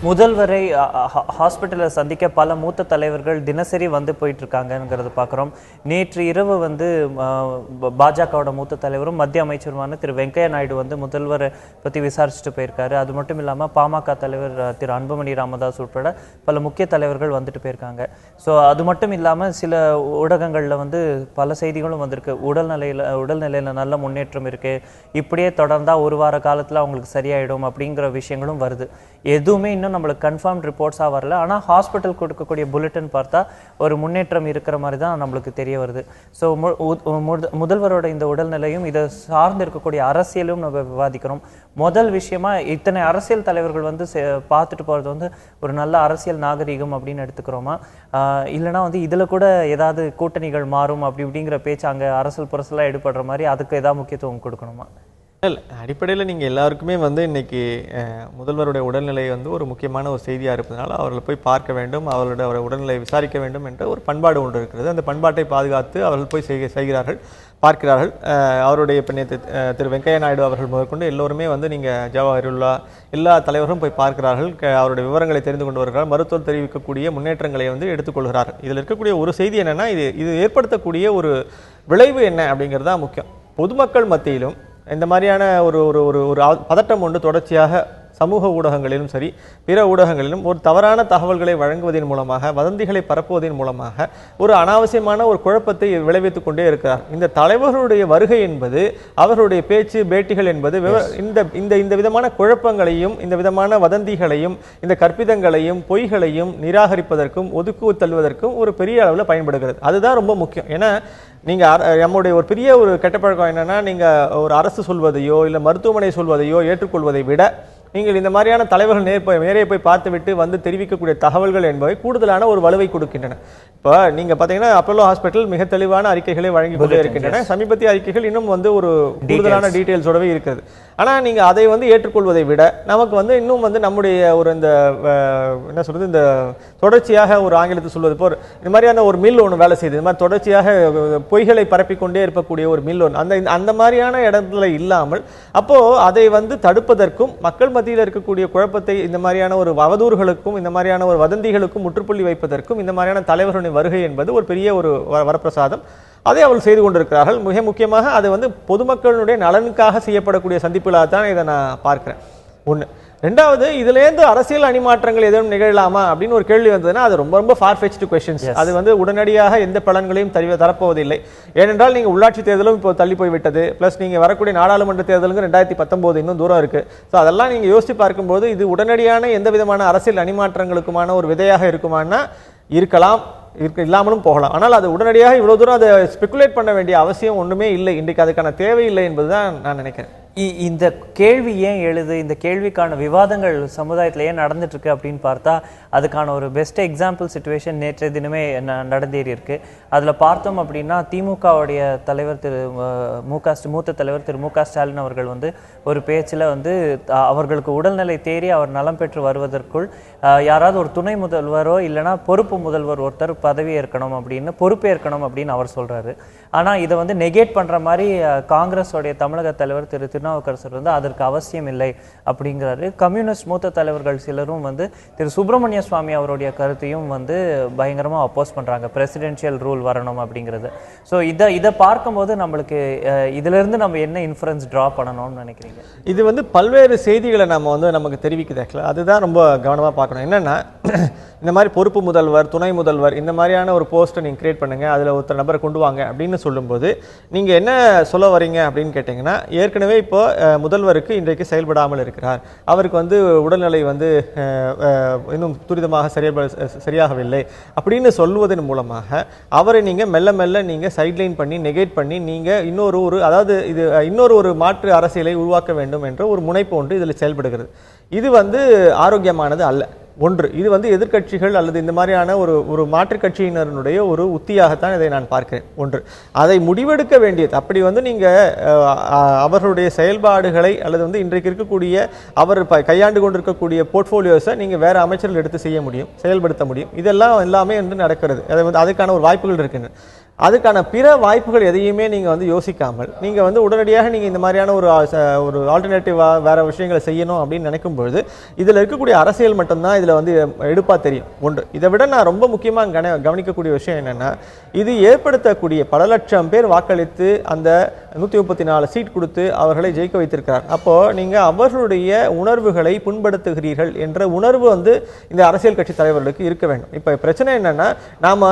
முதல்வரை ஹாஸ்பிட்டலில் சந்திக்க பல மூத்த தலைவர்கள் தினசரி வந்து போயிட்டு இருக்காங்கிறத பார்க்குறோம். நேற்று இரவு வந்து பாஜகவோட மூத்த தலைவரும் மத்திய அமைச்சருமான திரு வெங்கையா நாயுடு வந்து முதல்வரை பற்றி விசாரிச்சுட்டு போயிருக்காரு. அது மட்டும் இல்லாமல் பாமக தலைவர் திரு அன்புமணி ராமதாஸ் உட்பட பல முக்கிய தலைவர்கள் வந்துட்டு போயிருக்காங்க. ஸோ அது மட்டும் இல்லாமல் சில ஊடகங்களில் வந்து பல செய்திகளும் வந்திருக்கு. உடல்நிலையில் நல்ல முன்னேற்றம் இருக்குது, இப்படியே தொடர்ந்தால் ஒரு வார காலத்தில் அவங்களுக்கு சரியாயிடும் அப்படிங்கிற விஷயங்களும் வருது. எதுவுமே இன்னும் நம்மளுக்கு கன்ஃபார்ம் ரிப்போர்ட்ஸாக வரல. ஆனால் ஹாஸ்பிட்டல் கொடுக்கக்கூடிய புல்லட்டின் பார்த்தா ஒரு முன்னேற்றம் இருக்கிற மாதிரி தான் நம்மளுக்கு தெரிய வருது. ஸோ முதல்வரோட இந்த உடல்நிலையும் இதை சார்ந்து இருக்கக்கூடிய அரசியலும் நம்ம விவாதிக்கிறோம். முதல் விஷயமா இத்தனை அரசியல் தலைவர்கள் வந்து பார்த்துட்டு போகிறது வந்து ஒரு நல்ல அரசியல் நாகரிகம் அப்படின்னு எடுத்துக்கிறோமா, இல்லைனா வந்து இதில் கூட ஏதாவது கூட்டணிகள் மாறும் அப்படி இப்படிங்கிற பேச்சு அங்கே அரசியல் புரசலாக ஈடுபடுற மாதிரி அதுக்கு ஏதாவது முக்கியத்துவம் கொடுக்கணுமா? இல்லை, அடிப்படையில் நீங்கள் எல்லாருக்குமே வந்து இன்னைக்கு முதல்வருடைய உடல்நிலை வந்து ஒரு முக்கியமான ஒரு செய்தியாக இருப்பதனால அவர்களை போய் பார்க்க வேண்டும், அவருடைய உடல்நிலையை விசாரிக்க வேண்டும் என்ற ஒரு பண்பாடு ஒன்று இருக்கிறது. அந்த பண்பாட்டை பாதுகாத்து அவர்கள் போய் பார்க்கிறார்கள். அவருடைய திரு வெங்கையா நாயுடு அவர்கள் முதற்கொண்டு எல்லோருமே வந்து நீங்கள் ஜவஹர்லா எல்லா தலைவர்களும் போய் பார்க்கிறார்கள், அவருடைய விவரங்களை தெரிந்து கொண்டு வருகிறார்கள், மருத்துவம் தெரிவிக்கக்கூடிய முன்னேற்றங்களை வந்து எடுத்துக்கொள்கிறார்கள். இதில் இருக்கக்கூடிய ஒரு செய்தி என்னென்னா, இது ஏற்படுத்தக்கூடிய ஒரு விளைவு என்ன அப்படிங்கிறது தான் முக்கியம். பொதுமக்கள் மத்தியிலும் இந்த மாதிரியான ஒரு பதட்டம் ஒன்று தொடர்ச்சியாக சமூக ஊடகங்களிலும் சரி பிற ஊடகங்களிலும் ஒரு தவறான தகவல்களை வழங்குவதன் மூலமாக வதந்திகளை பரப்புவதன் மூலமாக ஒரு அனாவசியமான ஒரு குழப்பத்தை விளைவித்துக் கொண்டே இருக்கிறார். இந்த தலைவர்களுடைய வருகை என்பது அவர்களுடைய பேச்சு பேட்டிகள் என்பது இந்த இந்த இந்த விதமான குழப்பங்களையும் இந்த விதமான வதந்திகளையும் இந்த கற்பிதங்களையும் பொய்களையும் நிராகரிப்பதற்கும் ஒதுக்கு தள்ளுவதற்கும் ஒரு பெரிய அளவில் பயன்படுகிறது. அதுதான் ரொம்ப முக்கியம். ஏன்னா நீங்க நம்முடைய ஒரு பெரிய ஒரு கெட்ட பழக்கம் என்னன்னா, நீங்க ஒரு அரசு சொல்வதையோ இல்லை மருத்துவமனை சொல்வதையோ ஏற்றுக்கொள்வதை விட நீங்கள் இந்த மாதிரியான தலைவர்கள் நேரே போய் பார்த்துவிட்டு வந்து தெரிவிக்கக்கூடிய தகவல்கள் என்பவை கூடுதலான ஒரு வலுவை கொடுக்கின்றன. இப்போ நீங்க பாத்தீங்கன்னா அப்போலோ ஹாஸ்பிட்டல் மிக தெளிவான அறிக்கைகளை வழங்கி கொண்டே இருக்கின்றன. சமீபத்திய அறிக்கைகள் இன்னும் வந்து ஒரு கூடுதலான டீடைல்ஸோடவே இருக்கிறது. ஆனா நீங்க அதை வந்து ஏற்றுக்கொள்வதை விட நமக்கு வந்து இன்னும் வந்து நம்முடைய ஒரு இந்த என்ன சொல்றது, இந்த தொடர்ச்சியாக ஒரு ஆங்கிலத்தில் சொல்வது போல் இந்த மாதிரியான ஒரு மில் ஒன்று வேலை செய்யுது. இந்த மாதிரி தொடர்ச்சியாக பொய்களை பரப்பிக்கொண்டே இருக்கக்கூடிய ஒரு மில் ஒன்று அந்த மாதிரியான இடத்துல இல்லாமல் அப்போ அதை வந்து தடுப்பதற்கும் மக்கள் மத்தியில் இருக்கக்கூடிய குழப்பத்தை இந்த மாதிரியான ஒரு அவதூறுகளுக்கும் இந்த மாதிரியான ஒரு வதந்திகளுக்கும் முற்றுப்புள்ளி வைப்பதற்கும் இந்த மாதிரியான தலைவர்களுடைய வருகை என்பது ஒரு பெரிய ஒரு வரப்பிரசாதம். அதை அவர்கள் செய்து கொண்டிருக்கிறார்கள். மிக முக்கியமாக அது வந்து பொதுமக்களுடைய நலனுக்காக செய்யப்படக்கூடிய சந்திப்புகளாக தான் இதை நான் பார்க்கிறேன். ஒன்று. ரெண்டாவது, இதுலேருந்து அரசியல் அணிமாற்றங்கள் எதுவும் நிகழலாமா அப்படின்னு ஒரு கேள்வி வந்ததுன்னா அது ரொம்ப ரொம்ப ஃபார்ஃபெச்டு கொஸ்டின்ஸ். அது வந்து உடனடியாக எந்த பலன்களையும் தரப்போவதில்லை. ஏனென்றால் நீங்கள் உள்ளாட்சி தேர்தலும் இப்போ தள்ளி போய்விட்டது. ப்ளஸ் நீங்கள் வரக்கூடிய நாடாளுமன்ற தேர்தலுக்கு 2019 இன்னும் தூரம் இருக்கு. ஸோ அதெல்லாம் நீங்கள் யோசித்து பார்க்கும்போது இது உடனடியான எந்த விதமான அரசியல் அணிமாற்றங்களுக்குமான ஒரு விதையாக இருக்குமானா இருக்கலாம், இல்லாமலும் போகலாம். ஆனால் அது உடனடியாக இவ்வளவு தூரம் அதை ஸ்பெகுலேட் பண்ண வேண்டிய அவசியம் ஒன்றுமே இல்லை. இன்றைக்கு அதுக்கான தேவையில்லை என்பதுதான் நான் நினைக்கிறேன். இந்த கேள்வி ஏன் எழுது, இந்த கேள்விக்கான விவாதங்கள் சமுதாயத்தில் ஏன் நடந்துட்டு இருக்கு அப்படின்னு பார்த்தா அதுக்கான ஒரு பெஸ்ட் எக்ஸாம்பிள் சிச்சுவேஷன் நேற்றைய தினமே நடந்தேறி இருக்கு. அதில் பார்த்தோம் அப்படின்னா திமுகவுடைய தலைவர் மூத்த தலைவர் திரு மு க ஸ்டாலின் அவர்கள் வந்து ஒரு பேச்சில் வந்து அவர்களுக்கு உடல்நிலை தேறி அவர் நலம் பெற்று வருவதற்குள் யாராவது ஒரு துணை முதல்வரோ இல்லைனா பொறுப்பு முதல்வர் ஒருத்தர் பதவி ஏற்கணும் அப்படின்னு பொறுப்பேற்கணும் அப்படின்னு அவர் சொல்றாரு. ஆனால் இதை வந்து நெகேட் பண்ற மாதிரி காங்கிரஸோடைய தமிழக தலைவர் திரு திருநாவுக்கரசர் வந்து அதற்கு அவசியம் இல்லை அப்படிங்கிறாரு. கம்யூனிஸ்ட் மூத்த தலைவர்கள் சிலரும் வந்து திரு சுப்பிரமணிய சுவாமி அவருடைய கருத்தையும் வந்து பயங்கரமாக அப்போஸ் பண்றாங்க, பிரசிடென்ஷியல் ரூல் வரணும் அப்படிங்கிறது. ஸோ இதை பார்க்கும்போது நம்மளுக்கு இதுல இருந்து நம்ம என்ன இன்ஃபரன்ஸ் ட்ரா பண்ணணும்னு நினைக்கிறீங்க? இது வந்து பல்வேறு செய்திகளை நம்ம வந்து நமக்கு தெரிவிக்குது. ஆக்சுவலாக அதுதான் ரொம்ப கவனமாக பார்க்கணும். என்னன்னா இந்த மாதிரி பொறுப்பு முதல்வர் துணை முதல்வர் இந்த மாதிரியான ஒரு போஸ்ட்டை நீங்கள் கிரியேட் பண்ணுங்க, அதில் ஒருத்தர் நபரை கொண்டு வாங்க அப்படின்னு சொல்லும்போது நீங்கள் என்ன சொல்ல வரீங்க அப்படின்னு கேட்டிங்கன்னா, ஏற்கனவே இப்போ முதல்வருக்கு இன்றைக்கு செயல்படாமல் இருக்கிறார், அவருக்கு வந்து உடல்நிலை வந்து இன்னும் துரிதமாக சரியாகவில்லை அப்படின்னு சொல்வதன் மூலமாக அவரை நீங்கள் மெல்ல மெல்ல நீங்கள் சைட்லைன் பண்ணி நெகேட் பண்ணி நீங்கள் இன்னொரு ஒரு மாற்று அரசியலை உருவாக்க வேண்டும் என்ற ஒரு முனைப்பு ஒன்று இதில் செயல்படுகிறது. இது வந்து ஆரோக்கியமானது அல்ல. ஒன்று, இது வந்து எதிர்க்கட்சிகள் அல்லது இந்த மாதிரியான ஒரு மாற்றுக் கட்சியினருடைய ஒரு உத்தியாகத்தான் இதை நான் பார்க்கிறேன். ஒன்று, அதை முடிவெடுக்க வேண்டியது அப்படி வந்து நீங்க அவர்களுடைய செயல்பாடுகளை அல்லது வந்து இன்றைக்கு இருக்கக்கூடிய அவர் கையாண்டு கொண்டிருக்கக்கூடிய போர்ட்ஃபோலியோஸை நீங்க வேற அமைச்சர்கள் எடுத்து செய்ய முடியும், செயல்படுத்த முடியும். இதெல்லாம் எல்லாமே வந்து நடக்கிறது. அதை வந்து அதுக்கான ஒரு வாய்ப்புகள் இருக்கின்றன. அதுக்கான பிற வாய்ப்புகள் எதையுமே நீங்கள் வந்து யோசிக்காமல் நீங்கள் வந்து உடனடியாக நீங்கள் இந்த மாதிரியான ஒரு ஆல்டர்னேட்டிவாக வேறு விஷயங்களை செய்யணும் அப்படின்னு நினைக்கும் பொழுது இதில் இருக்கக்கூடிய அரசியல் மட்டும்தான் இதில் வந்து எடுப்பாக தெரியும். ஒன்று, இதை விட நான் ரொம்ப முக்கியமாக கவனிக்கக்கூடிய விஷயம் என்னென்னா, இது ஏற்படுத்தக்கூடிய பல லட்சம் பேர் வாக்களித்து அந்த 134 சீட் கொடுத்து அவர்களை ஜெயிக்க வைத்திருக்கிறார். அப்போது நீங்கள் அவர்களுடைய உணர்வுகளை புண்படுத்துகிறீர்கள் என்ற உணர்வு வந்து இந்த அரசியல் கட்சி தலைவர்களுக்கு இருக்க வேண்டும். இப்போ பிரச்சனை என்னென்னா, நாம்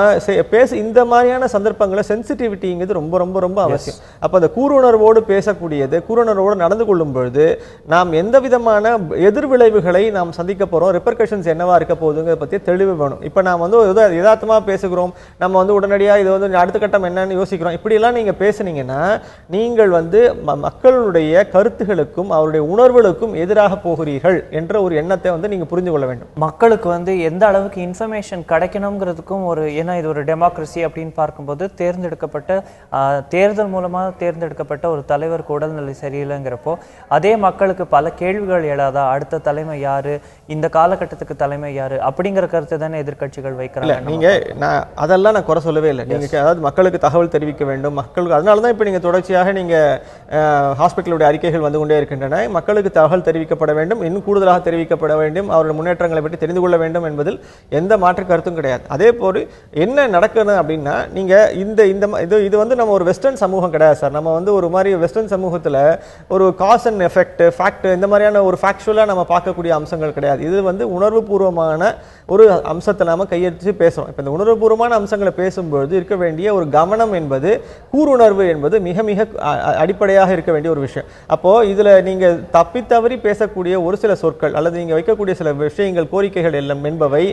இந்த மாதிரியான சந்தர்ப்பங்களை சென்சிட்டிவிட்டிங்கிறது ரொம்ப ரொம்ப ரொம்ப அவசியம். அப்போ அந்த கூருணர்வோடு பேசக்கூடியது, கூருணர்வோடு நடந்து கொள்ளும் பொழுது நாம் எந்த விதமான எதிர்விளைவுகளை நாம் சந்திக்க போகிறோம், ரிப்பர்கஷன்ஸ் என்னவா இருக்க போகுதுங்கிறத பற்றி தெளிவு வேணும். இப்போ நாம் வந்து யதார்த்தமாக பேசுகிறோம், நம்ம வந்து உடனடியாக இது வந்து அடுத்த கட்டம் என்னன்னு யோசிக்கிறோம், இப்படியெல்லாம் நீங்கள் பேசுனீங்கன்னா நீங்கள் வந்து மக்களுடைய கருத்துகளுக்கும் அவருடைய உணர்வுகளுக்கும் எதிராக போகிறீர்கள் என்ற ஒரு எண்ணத்தை வந்து நீங்கள் புரிந்து கொள்ள வேண்டும். மக்களுக்கு வந்து எந்த அளவுக்கு இன்ஃபர்மேஷன் கிடைக்கணுங்கிறதுக்கும் ஏன்னா இது ஒரு டெமோக்ரஸி அப்படின்னு பார்க்கும்போது தேர்தல் மூலமாக தேர்ந்தெடுக்கப்பட்ட ஒரு தலைவருக்கு உடல்நிலை சரியில்லைங்கிறப்போ அதே மக்களுக்கு பல கேள்விகள் எழாதா, அடுத்த தலைமை யாரு, இந்த காலகட்டத்துக்கு தலைமை யாரு அப்படிங்கிற கருத்தை தானே எதிர்கட்சிகள் வைக்கிறாங்க. நீங்க அதெல்லாம் நான் குறை சொல்லவே இல்லை. நீங்க அதாவது மக்களுக்கு தகவல் தெரிவிக்க வேண்டும், மக்களுக்கு அதனால தான் இப்போ நீங்க தொடர்ச்சியாக நீங்க ஹாஸ்பிட்டலுடைய அறிக்கைகள் வந்து கொண்டே இருக்கின்றன. மக்களுக்கு தகவல் தெரிவிக்கப்பட வேண்டும், இன்னும் கூடுதலாக தெரிவிக்கப்பட வேண்டும், அவருடைய முன்னேற்றங்களை பற்றி தெரிந்து கொள்ள வேண்டும் என்பதில் எந்த மாற்று கருத்தும் கிடையாது. அதே போல் என்ன நடக்கணும் அப்படின்னா, நீங்க இந்த இந்த இது வந்து நம்ம ஒரு வெஸ்டர்ன் சமூகம் கிடையாது சார். நம்ம வந்து ஒரு மாதிரி வெஸ்டர்ன் சமூகத்தில் ஒரு காஸ் அண்ட் எஃபெக்ட் ஃபேக்ட் இந்த மாதிரியான ஒரு ஃபேக்சுவலாக நம்ம பார்க்கக்கூடிய அம்சங்கள் கிடையாது. இது வந்து உணர்வுபூர்வமான ஒரு அம்சத்தை நாம கையெடுத்து பேசுகிறோம். இப்போ இந்த உணர்வுபூர்வமான அம்சங்களை பேசும்பொழுது இருக்க வேண்டிய ஒரு கவனம் என்பது கூருணர்வு என்பது மிக மிக அடிப்படையாக இருக்க வேண்டிய ஒரு விஷயம். அப்போ இதுல நீங்க தப்பித்தவறி பேசக்கூடிய ஒரு சில சொற்கள் அல்லது நீங்க வைக்கக்கூடிய சில விஷயங்கள் கோரிக்கைகள் எல்லாம் என்பவை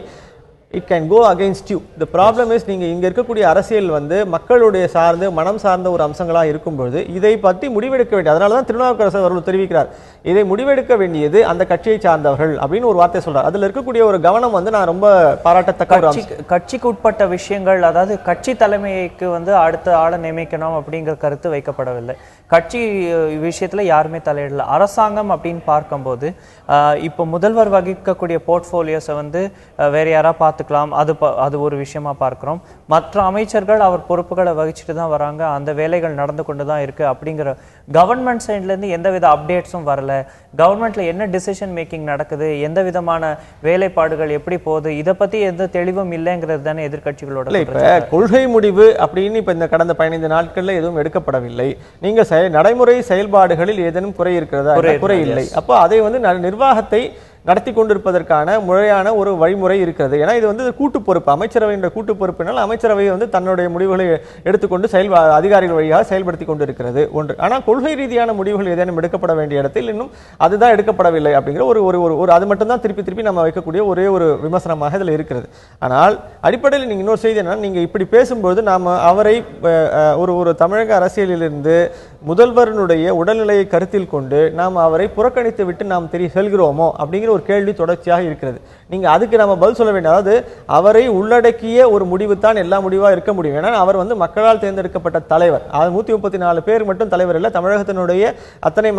it can go against you. The problem is நீங்க இங்க இருக்கக்கூடிய அரசியல் வந்து மக்களுடைய சார்ந்து மனம் சார்ந்த ஒரு அம்சங்களாக இருக்கும்போது இதை பற்றி முடிவெடுக்க வேண்டிய, அதனால தான் திருநாவுக்கரசர் அவர்கள் தெரிவிக்கிறார், இதை முடிவெடுக்க வேண்டியது அந்த கட்சியை சார்ந்தவர்கள் அப்படின்னு ஒரு வார்த்தை சொல்றார். அதுல இருக்கக்கூடிய ஒரு கவனம் வந்து நான் ரொம்ப பாராட்டத்தக்க ஒரு கட்சிக்கு உட்பட்ட விஷயங்கள், அதாவது கட்சி தலைமைக்கு வந்து அடுத்த ஆளை நியமிக்கணும் அப்படிங்கிற கருத்து வைக்கப்படவில்லை. கட்சி விஷயத்துல யாருமே தலையிடல. அரசாங்கம் அப்படின்னு பார்க்கும்போது இப்போ முதல்வர் வகிக்கக்கூடிய போர்ட்ஃபோலியோஸை வந்து வேற யாரா பார்த்துக்கலாம், அது ஒரு விஷயமா பார்க்கிறோம். மற்ற அமைச்சர்கள் அவர் பொறுப்புகளை வகிச்சுட்டு தான் வராங்க, அந்த வேலைகள் நடந்து கொண்டு தான் இருக்கு. அப்படிங்கிற கவர்மெண்ட் சைட்லேருந்து எந்த வித அப்டேட்ஸும் வரல. கவர்மெண்ட்ல என்ன டிசிஷன் மேக்கிங் நடக்குது, எந்த விதமான வேலைப்பாடுகள் எப்படி போகுது, இதை பத்தி எந்த தெளிவும் இல்லைங்கிறது தானே எதிர்கட்சிகளோட. இப்ப கொள்கை முடிவு அப்படின்னு இப்ப இந்த கடந்த 15 நாட்கள்ல எதுவும் எடுக்கப்படவில்லை. நீங்க நடைமுறை செயல்பாடுகளில் ஏதேனும் குறை இருக்கிறதா? குறை இல்லை. அப்போ அதை வந்து நிர்வாகத்தை நடத்தி கொண்டிருப்பதற்கான முறையான ஒரு வழிமுறை இருக்கிறது. ஏன்னா இது வந்து கூட்டு பொறுப்பு, அமைச்சரவையின் கூட்டு பொறுப்பினால் அமைச்சரவை வந்து தன்னுடைய முடிவுகளை எடுத்துக்கொண்டு அதிகாரிகள் வழியாக செயல்படுத்தி கொண்டு இருக்கிறது ஒன்று. ஆனால் கொள்கை ரீதியான முடிவுகள் ஏதேனும் எடுக்கப்பட வேண்டிய இடத்தில் இன்னும் அதுதான் எடுக்கப்படவில்லை அப்படிங்கிற ஒரு அது மட்டும்தான் திருப்பி நம்ம வைக்கக்கூடிய ஒரே ஒரு விமர்சனமாக இதில் இருக்கிறது. ஆனால் அடிப்படையில் நீங்க இன்னொரு செய்தி என்னன்னா, நீங்க இப்படி பேசும்போது நாம அவரை ஒரு தமிழக அரசியலிலிருந்து முதல்வருடைய உடல்நிலையை கருத்தில் கொண்டு நாம் அவரை புறக்கணித்து விட்டு நாம் செல்கிறோமோ அப்படிங்கிற ஒரு கேள்வி தொடர்ச்சியாக இருக்கிறது. நீங்க அதுக்கு நம்ம பதில் சொல்ல வேண்டிய, அதாவது அவரை உள்ளடக்கிய ஒரு முடிவு தான் எல்லா முடிவா இருக்க முடியும். ஏன்னா அவர் வந்து மக்களால் தேர்ந்தெடுக்கப்பட்ட தலைவர். 134 பேர் மட்டும் தலைவர் இல்லை, தமிழகத்தினுடைய அத்தனை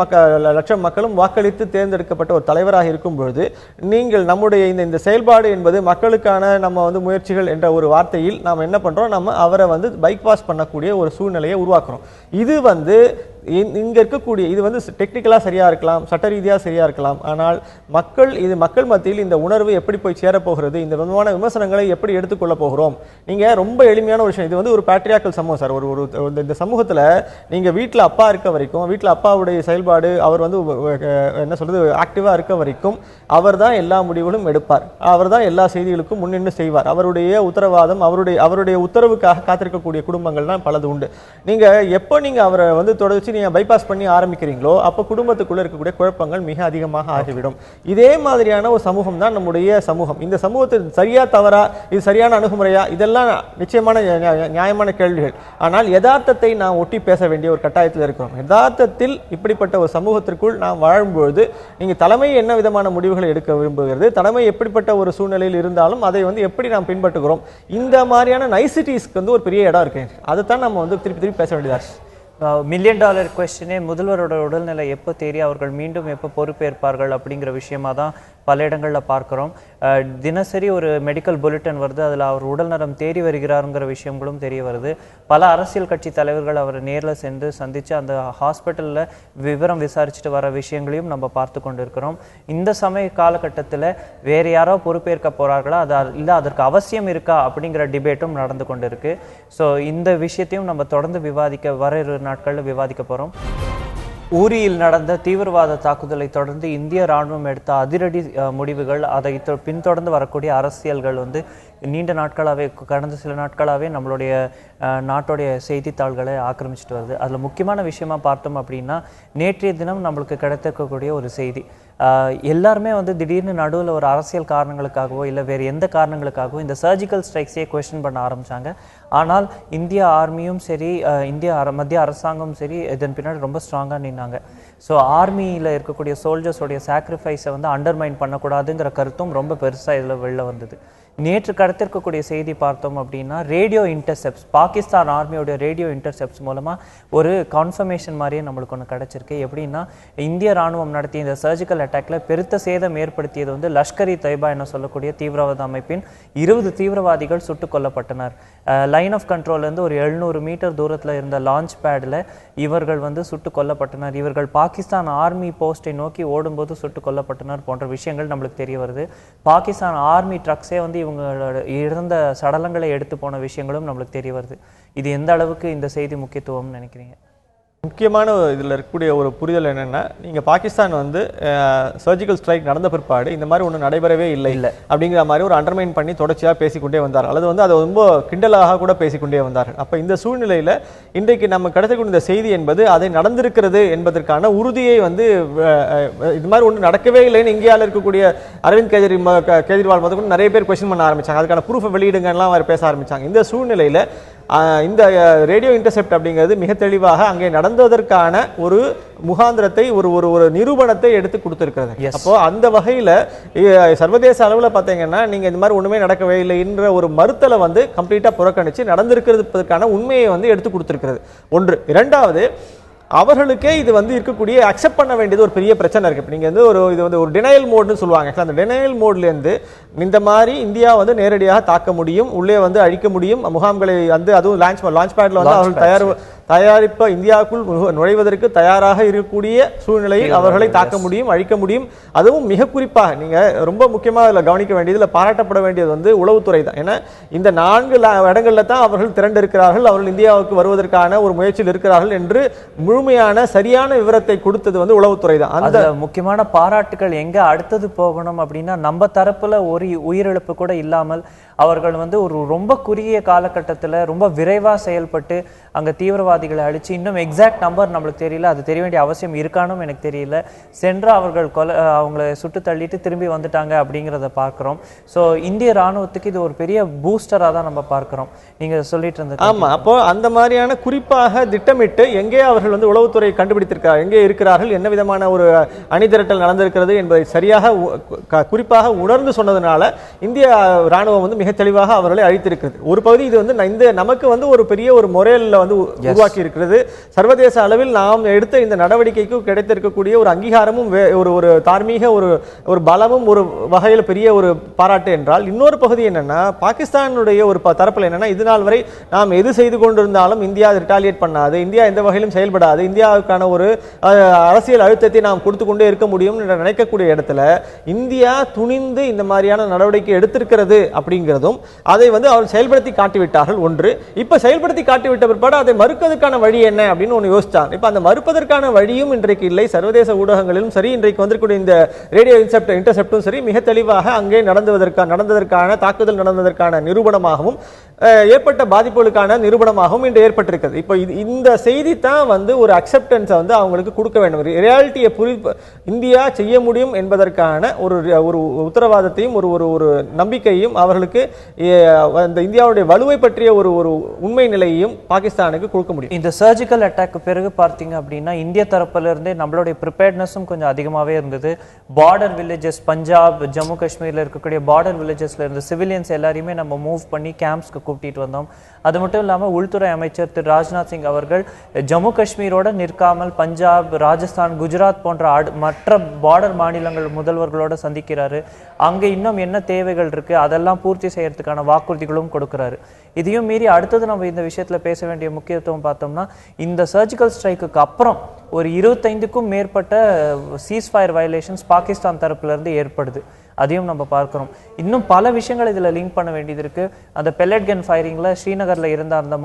லட்சம் மக்களும் வாக்களித்து தேர்ந்தெடுக்கப்பட்ட ஒரு தலைவராக இருக்கும் பொழுது நீங்கள் நம்முடைய இந்த செயல்பாடு என்பது மக்களுக்கான நம்ம வந்து முயற்சிகள் என்ற ஒரு வார்த்தையில் நாம் என்ன பண்றோம், நம்ம அவரை வந்து பைபாஸ் பண்ணக்கூடிய ஒரு சூழ்நிலையை உருவாக்குறோம். இது வந்து இங்க இருக்கக்கூடிய இது வந்து டெக்னிக்கலா சரியா இருக்கலாம், சட்ட ரீதியா சரியா இருக்கலாம். ஆனால் மக்கள் மத்தியில் இந்த உணர்வு எப்படி போய் சேரப்போகிறது, இந்த விதமான விமர்சனங்களை எப்படி எடுத்துக்கொள்ள போகிறோம்? நீங்க ரொம்ப எளிமையான ஒரு விஷயம், இது வந்து ஒரு பேட்ரியாக்கல் சமூகம் சார். இந்த சமூகத்துல நீங்க வீட்டுல அப்பா இருக்க வரைக்கும், வீட்டுல அப்பாவுடைய செயல்பாடு அவர் வந்து என்ன சொல்றது ஆக்டிவா இருக்க வரைக்கும் அவர் தான் எல்லா முடிவுகளும் எடுப்பார், அவர் தான் எல்லா செய்திகளுக்கும் முன்னின்று செய்வார். அவருடைய உத்தரவாதம், அவருடைய உத்தரவுக்காக காத்திருக்கக்கூடிய குடும்பங்கள் தான் பலது உண்டு. நீங்க எப்போ நீங்க அவரை வந்து தொடர்ச்சி நீங்க பைபாஸ் பண்ணி ஆரம்பிக்கிறீங்களோ அப்ப குடும்பத்துக்குள்ள இருக்கக்கூடிய குழப்பங்கள் மிக அதிகமாக ஆகிவிடும். இதே மாதிரியான ஒரு சமூகம் தான் நம்முடைய சமூகம். இந்த சமூகத்தில் சரியா தவறா, இது சரியான அணுகுமுறையா, இதெல்லாம் நிச்சயமான நியாயமான கேள்விகள். ஆனால் யதார்த்தத்தை நாம் ஒட்டி பேச வேண்டிய ஒரு கட்டாயத்தில் இருக்கிறோம். யதார்த்தத்தில் இப்படிப்பட்ட ஒரு சமூகத்திற்குள் நாம் வாழும்பொழுது நீங்க தலைமை என்ன விதமான முடிவுகளை எடுக்க விரும்புகிறது, தலைமை எப்படிப்பட்ட ஒரு சூழ்நிலையில் இருந்தாலும் அதை வந்து எப்படி நாம் பின்பற்றுகிறோம், இந்த மாதிரியான நைசிட்டிஸ்க்கு வந்து ஒரு பெரிய இடம் இருக்கு. அதைத்தான் நம்ம வந்து திருப்பி பேச வேண்டியதா. $1 மில்லியன் கொஸ்டினே முதல்வரோட உடல்நிலை எப்போ தேறி அவர்கள் மீண்டும் எப்போ பொறுப்பேற்பார்கள் அப்படிங்கிற விஷயமா தான் பல இடங்களில் பார்க்குறோம். தினசரி ஒரு மெடிக்கல் புல்லட்டின் வருது, அதில் அவர் உடல்நலம் தேறி வருகிறாருங்கிற விஷயங்களும் தெரிய வருது. பல அரசியல் கட்சி தலைவர்கள் அவரை நேரில் சென்று சந்தித்து அந்த ஹாஸ்பிட்டலில் விவரம் விசாரிச்சுட்டு வர விஷயங்களையும் நம்ம பார்த்து கொண்டு இருக்கிறோம். இந்த சமய காலகட்டத்தில் வேறு யாரோ பொறுப்பேற்க போகிறார்களா, இல்லை அதற்கு அவசியம் இருக்கா அப்படிங்கிற டிபேட்டும் நடந்து கொண்டு இருக்கு. ஸோ இந்த விஷயத்தையும் நம்ம தொடர்ந்து வர நாட்களில் விவாதிக்க போகிறோம். ஊரியில் நடந்த தீவிரவாத தாக்குதலை தொடர்ந்து இந்திய ராணுவம் எடுத்த அதிரடி முடிவுகள், அதை பின்தொடர்ந்து வரக்கூடிய அரசியல்கள் வந்து நீண்ட நாட்களாகவே, கடந்த சில நாட்களாகவே நம்மளுடைய நாட்டுடைய செய்தித்தாள்களை ஆக்கிரமிச்சிட்டு வருது. அதில் முக்கியமான விஷயமா பார்த்தோம் அப்படின்னா, நேற்றைய தினம் நம்மளுக்கு கிடைத்திருக்கக்கூடிய ஒரு செய்தி, எல்லாருமே வந்து திடீர்னு நடுவில் ஒரு அரசியல் காரணங்களுக்காகவோ இல்லை வேறு எந்த காரணங்களுக்காகவோ இந்த சர்ஜிக்கல் ஸ்ட்ரைக்ஸையே கொஸ்டின் பண்ண ஆரம்பித்தாங்க. ஆனால் இந்திய ஆர்மியும் சரி, மத்திய அரசாங்கமும் சரி இதன் பின்னாடி ரொம்ப ஸ்ட்ராங்காக நின்னாங்க. ஸோ ஆர்மியில் இருக்கக்கூடிய சோல்ஜர்ஸோடைய சாக்ரிஃபைஸை வந்து அண்டர்மைன் பண்ணக்கூடாதுங்கிற கருத்தும் ரொம்ப பெருசாக இதில் வெளில வந்தது. நேற்று கடத்திருக்கக்கூடிய செய்தி பார்த்தோம் அப்படின்னா, ரேடியோ இன்டர்செப்ட்ஸ், பாகிஸ்தான் ஆர்மியோடைய ரேடியோ இன்டர்செப்ட்ஸ் மூலமாக ஒரு கன்ஃபர்மேஷன் மாதிரியே நம்மளுக்கு ஒன்று கிடச்சிருக்கு. எப்படின்னா, இந்திய ராணுவம் நடத்திய இந்த சர்ஜிக்கல் அட்டாக்ல பெருத்த சேதம் ஏற்படுத்தியது வந்து லஷ்கர்-இ தொய்பா என சொல்லக்கூடிய தீவிரவாத அமைப்பின் 20 தீவிரவாதிகள் சுட்டுக் கொல்லப்பட்டனர். லைன் ஆஃப் கண்ட்ரோல்லேருந்து ஒரு 700 மீட்டர் தூரத்தில் இருந்த லான்ச் பேடில் இவர்கள் வந்து சுட்டுக் கொல்லப்பட்டனர். இவர்கள் பாகிஸ்தான் ஆர்மி போஸ்டை நோக்கி ஓடும்போது சுட்டுக் கொல்லப்பட்டனர் போன்ற விஷயங்கள் நம்மளுக்கு தெரிய வருது. பாகிஸ்தான் ஆர்மி ட்ரக்ஸே வந்து இவங்களோட இறந்த சடலங்களை எடுத்து போன விஷயங்களும் நம்மளுக்கு தெரிய வருது. இது எந்த அளவுக்கு இந்த செய்தி முக்கியத்துவம்னு நினைக்கிறீங்க? முக்கியமான இதில் இருக்கக்கூடிய ஒரு புரிதல் என்னென்னா, நீங்கள் பாகிஸ்தான் வந்து சர்ஜிக்கல் ஸ்ட்ரைக் நடந்த பிற்பாடு இந்த மாதிரி ஒன்றும் நடைபெறவே இல்லை அப்படிங்கிற மாதிரி ஒரு அண்டர்மைன் பண்ணி தொடர்ச்சியாக பேசிக்கொண்டே வந்தார், அல்லது வந்து அதை ரொம்ப கிண்டலாக கூட பேசிக்கொண்டே வந்தார்கள். அப்போ இந்த சூழ்நிலையில் இன்றைக்கு நம்ம கிடைக்கக்கூடிய இந்த செய்தி என்பது அதை நடந்திருக்கிறது என்பதற்கான உறுதியை வந்து இது மாதிரி ஒன்று நடக்கவே இல்லைன்னு இந்தியாவில் இருக்கக்கூடிய அரவிந்த் கெஜ்ரிவால் முதற்கொண்டு நிறைய பேர் கொஸ்டின் பண்ண ஆரம்பிச்சாங்க. அதுக்கான ப்ரூஃபை வெளியிடுங்கலாம் அவர் பேச ஆரம்பிச்சாங்க. இந்த சூழ்நிலையில் இந்த ரேடியோ இன்டர்செப்ட் அப்படிங்கிறது மிக தெளிவாக அங்கே நடந்ததற்கான ஒரு முகாந்திரத்தை ஒரு ஒரு நிரூபணத்தை எடுத்து கொடுத்திருக்கிறது. அப்போ அந்த வகையில சர்வதேச அளவில் பார்த்தீங்கன்னா நீங்க இந்த மாதிரி ஒண்ணுமே நடக்கவே இல்லை என்ற ஒரு மறுத்தலை வந்து கம்ப்ளீட்டா புறக்கணிச்சு நடந்திருக்கிறதுக்கான உண்மையை வந்து எடுத்து கொடுத்திருக்கிறது. ஒன்று. இரண்டாவது, அவர்களுக்கே இது வந்து இருக்கக்கூடிய அக்செப்ட் பண்ண வேண்டியது ஒரு பெரிய பிரச்சனை இருக்கு. நீங்க வந்து இது வந்து ஒரு டினையல் மோட்னு சொல்லுவாங்க. அந்த டினையல் மோட்ல இருந்து இந்த மாதிரி இந்தியா வந்து நேரடியாக தாக்க முடியும், உள்ளே வந்து அழிக்க முடியும், முகாம்களை வந்து அதுவும் லான்ச் பேட்ல வந்து அவர்கள் தயாரிப்ப இந்தியாவுக்குள் நுழைவதற்கு தயாராக இருக்கக்கூடிய சூழ்நிலையில் அவர்களை தாக்க முடியும், அழிக்க முடியும். அதுவும் மிக குறிப்பாக நீங்க ரொம்ப முக்கியமாக இதில் கவனிக்க வேண்டியது, பாராட்டப்பட வேண்டியது வந்து உளவுத்துறை தான். ஏன்னா இந்த 4 இடங்கள்ல தான் அவர்கள் திரண்டு இருக்கிறார்கள், அவர்கள் இந்தியாவுக்கு வருவதற்கான ஒரு முயற்சியில் இருக்கிறார்கள் என்று முழுமையான சரியான விவரத்தை கொடுத்தது வந்து உளவுத்துறை தான். அந்த முக்கியமான பாராட்டுகள் எங்க அடுத்தது போகணும் அப்படின்னா, நம்ம தரப்புல ஒரு உயிரிழப்பு கூட இல்லாமல் அவர்கள் வந்து ஒரு ரொம்ப குறுகிய காலகட்டத்தில் ரொம்ப விரைவாக செயல்பட்டு அங்கே தீவிரவாதிகளை அழிச்சு, இன்னும் எக்ஸாக்ட் நம்பர் நம்மளுக்கு தெரியல, அது தெரிய வேண்டிய அவசியம் இருக்கானும் எனக்கு தெரியல, சென்று அவர்கள் அவங்கள சுட்டு தள்ளிட்டு திரும்பி வந்துட்டாங்க அப்படிங்கிறத பார்க்குறோம். ஸோ இந்திய இராணுவத்துக்கு இது ஒரு பெரிய பூஸ்டராக தான் நம்ம பார்க்குறோம். நீங்கள் சொல்லிட்டு இருந்த ஆமாம். அப்போ அந்த மாதிரியான குறிப்பாக திட்டமிட்டு எங்கே அவர்கள் வந்து உளவுத்துறை கண்டுபிடித்திருக்கிறார், எங்கே இருக்கிறார்கள், என்ன விதமான ஒரு அணிதிரட்டல் நடந்திருக்கிறது என்பதை சரியாக குறிப்பாக உணர்ந்து சொன்னதுனால இந்திய இராணுவம் வந்து மிக தெளிவாக அவர்களை அழித்திருக்கிறது. ஒரு பகுதி இது வந்து இந்த நமக்கு வந்து ஒரு பெரிய ஒரு முறையில் வந்து உருவாக்கி இருக்கிறது. சர்வதேச அளவில் நாம் எடுத்த இந்த நடவடிக்கைக்கு கிடைத்திருக்கக்கூடிய ஒரு அங்கீகாரமும் ஒரு தார்மீக ஒரு பலமும் ஒரு வகையில் பெரிய ஒரு பாராட்டு என்றால், இன்னொரு பகுதி என்னன்னா பாகிஸ்தானுடைய ஒரு தரப்பில் என்னன்னா, இது நாள் வரை நாம் எது செய்து கொண்டிருந்தாலும் இந்தியா ரிட்டாலியேட் பண்ணாது, இந்தியா எந்த வகையிலும் செயல்படாது, இந்தியாவுக்கான ஒரு அரசியல் அழுத்தத்தை நாம் கொடுத்து கொண்டே இருக்க முடியும் என்று நினைக்கக்கூடிய இடத்துல இந்தியா துணிந்து இந்த மாதிரியான நடவடிக்கை எடுத்திருக்கிறது அப்படிங்கிறதும் அதை வந்து அவர்கள் செயல்படுத்தி காட்டிவிட்டார்கள். ஒன்று. இப்ப செயல்படுத்தி காட்டிவிட்ட பிற்பாடு அதை மறுப்பதற்கான வழி என்ன அப்படின்னு ஒன்று யோசிச்சாங்க. இப்ப அந்த மறுப்பதற்கான வழியும் இன்றைக்கு இல்லை. சர்வதேச ஊடகங்களிலும் சரி, இன்றைக்கு வந்திருக்கூடிய இந்த ரேடியோ இன்டர்செப்டும் சரி, மிக தெளிவாக அங்கே நடந்ததற்கான தாக்குதல் நடந்ததற்கான நிரூபணமாகவும் ஏற்பட்ட பாதிப்புகளுக்கான நிரூபணமாகவும் இன்று ஏற்பட்டிருக்கிறது. இப்போ இந்த செய்தி தான் வந்து ஒரு அக்செப்டன்ஸை வந்து அவங்களுக்கு கொடுக்க வேண்டும். ரியாலிட்டியை இந்தியா செய்ய முடியும் என்பதற்கான ஒரு உத்தரவாதத்தையும் ஒரு நம்பிக்கையும் அவர்களுக்கு இந்த இந்தியாவுடைய வலுவை பற்றிய ஒரு உண்மை நிலையையும் பாகிஸ்தானுக்கு கொடுக்க முடியும். இந்த சர்ஜிக்கல் அட்டாக்கு பிறகு பார்த்தீங்க அப்படின்னா இந்திய தரப்புல இருந்தே நம்மளுடைய ப்ரிப்பேர்ட்னஸும் கொஞ்சம் அதிகமாகவே இருந்தது. பார்டர் வில்லேஜஸ், பஞ்சாப், ஜம்மு காஷ்மீர்ல இருக்கக்கூடிய பார்டர் வில்லேஜஸ்ல இருந்த சிவிலியன்ஸ் எல்லாரையுமே நம்ம மூவ் பண்ணி கேம்ப்ஸ்க்கு கூப்பிட்டு வந்தோம். அது மட்டும் இல்லாமல் உள்துறை அமைச்சர் திரு ராஜ்நாத் சிங் அவர்கள் ஜம்மு காஷ்மீரோட நிற்காமல் பஞ்சாப், ராஜஸ்தான், குஜராத் போன்ற மற்ற பார்டர் மாநிலங்கள் முதல்வர்களோட சந்திக்கிறாரு. அங்கே இன்னும் என்ன தேவைகள் இருக்கு அதெல்லாம் பூர்த்தி செய்யறதுக்கான வாக்குறுதிகளும் கொடுக்கிறாரு. இதையும் மீறி அடுத்தது நம்ம இந்த விஷயத்துல பேச வேண்டிய முக்கியத்துவம் பார்த்தோம்னா, இந்த சர்ஜிக்கல் ஸ்ட்ரைக்குக்கு அப்புறம் ஒரு 25க்கும் மேற்பட்ட சீஸ்ஃபயர் வயலேஷன்ஸ் பாகிஸ்தான் தரப்புல இருந்து ஏற்படுது. அதையும் நம்ம பார்க்கிறோம். இன்னும் பல விஷயங்கள் இதுல லிங்க் பண்ண வேண்டியது இருக்கு. அந்த பெல்லட் கன் ஃபயரிங்ல ஸ்ரீநகர்ல இருந்த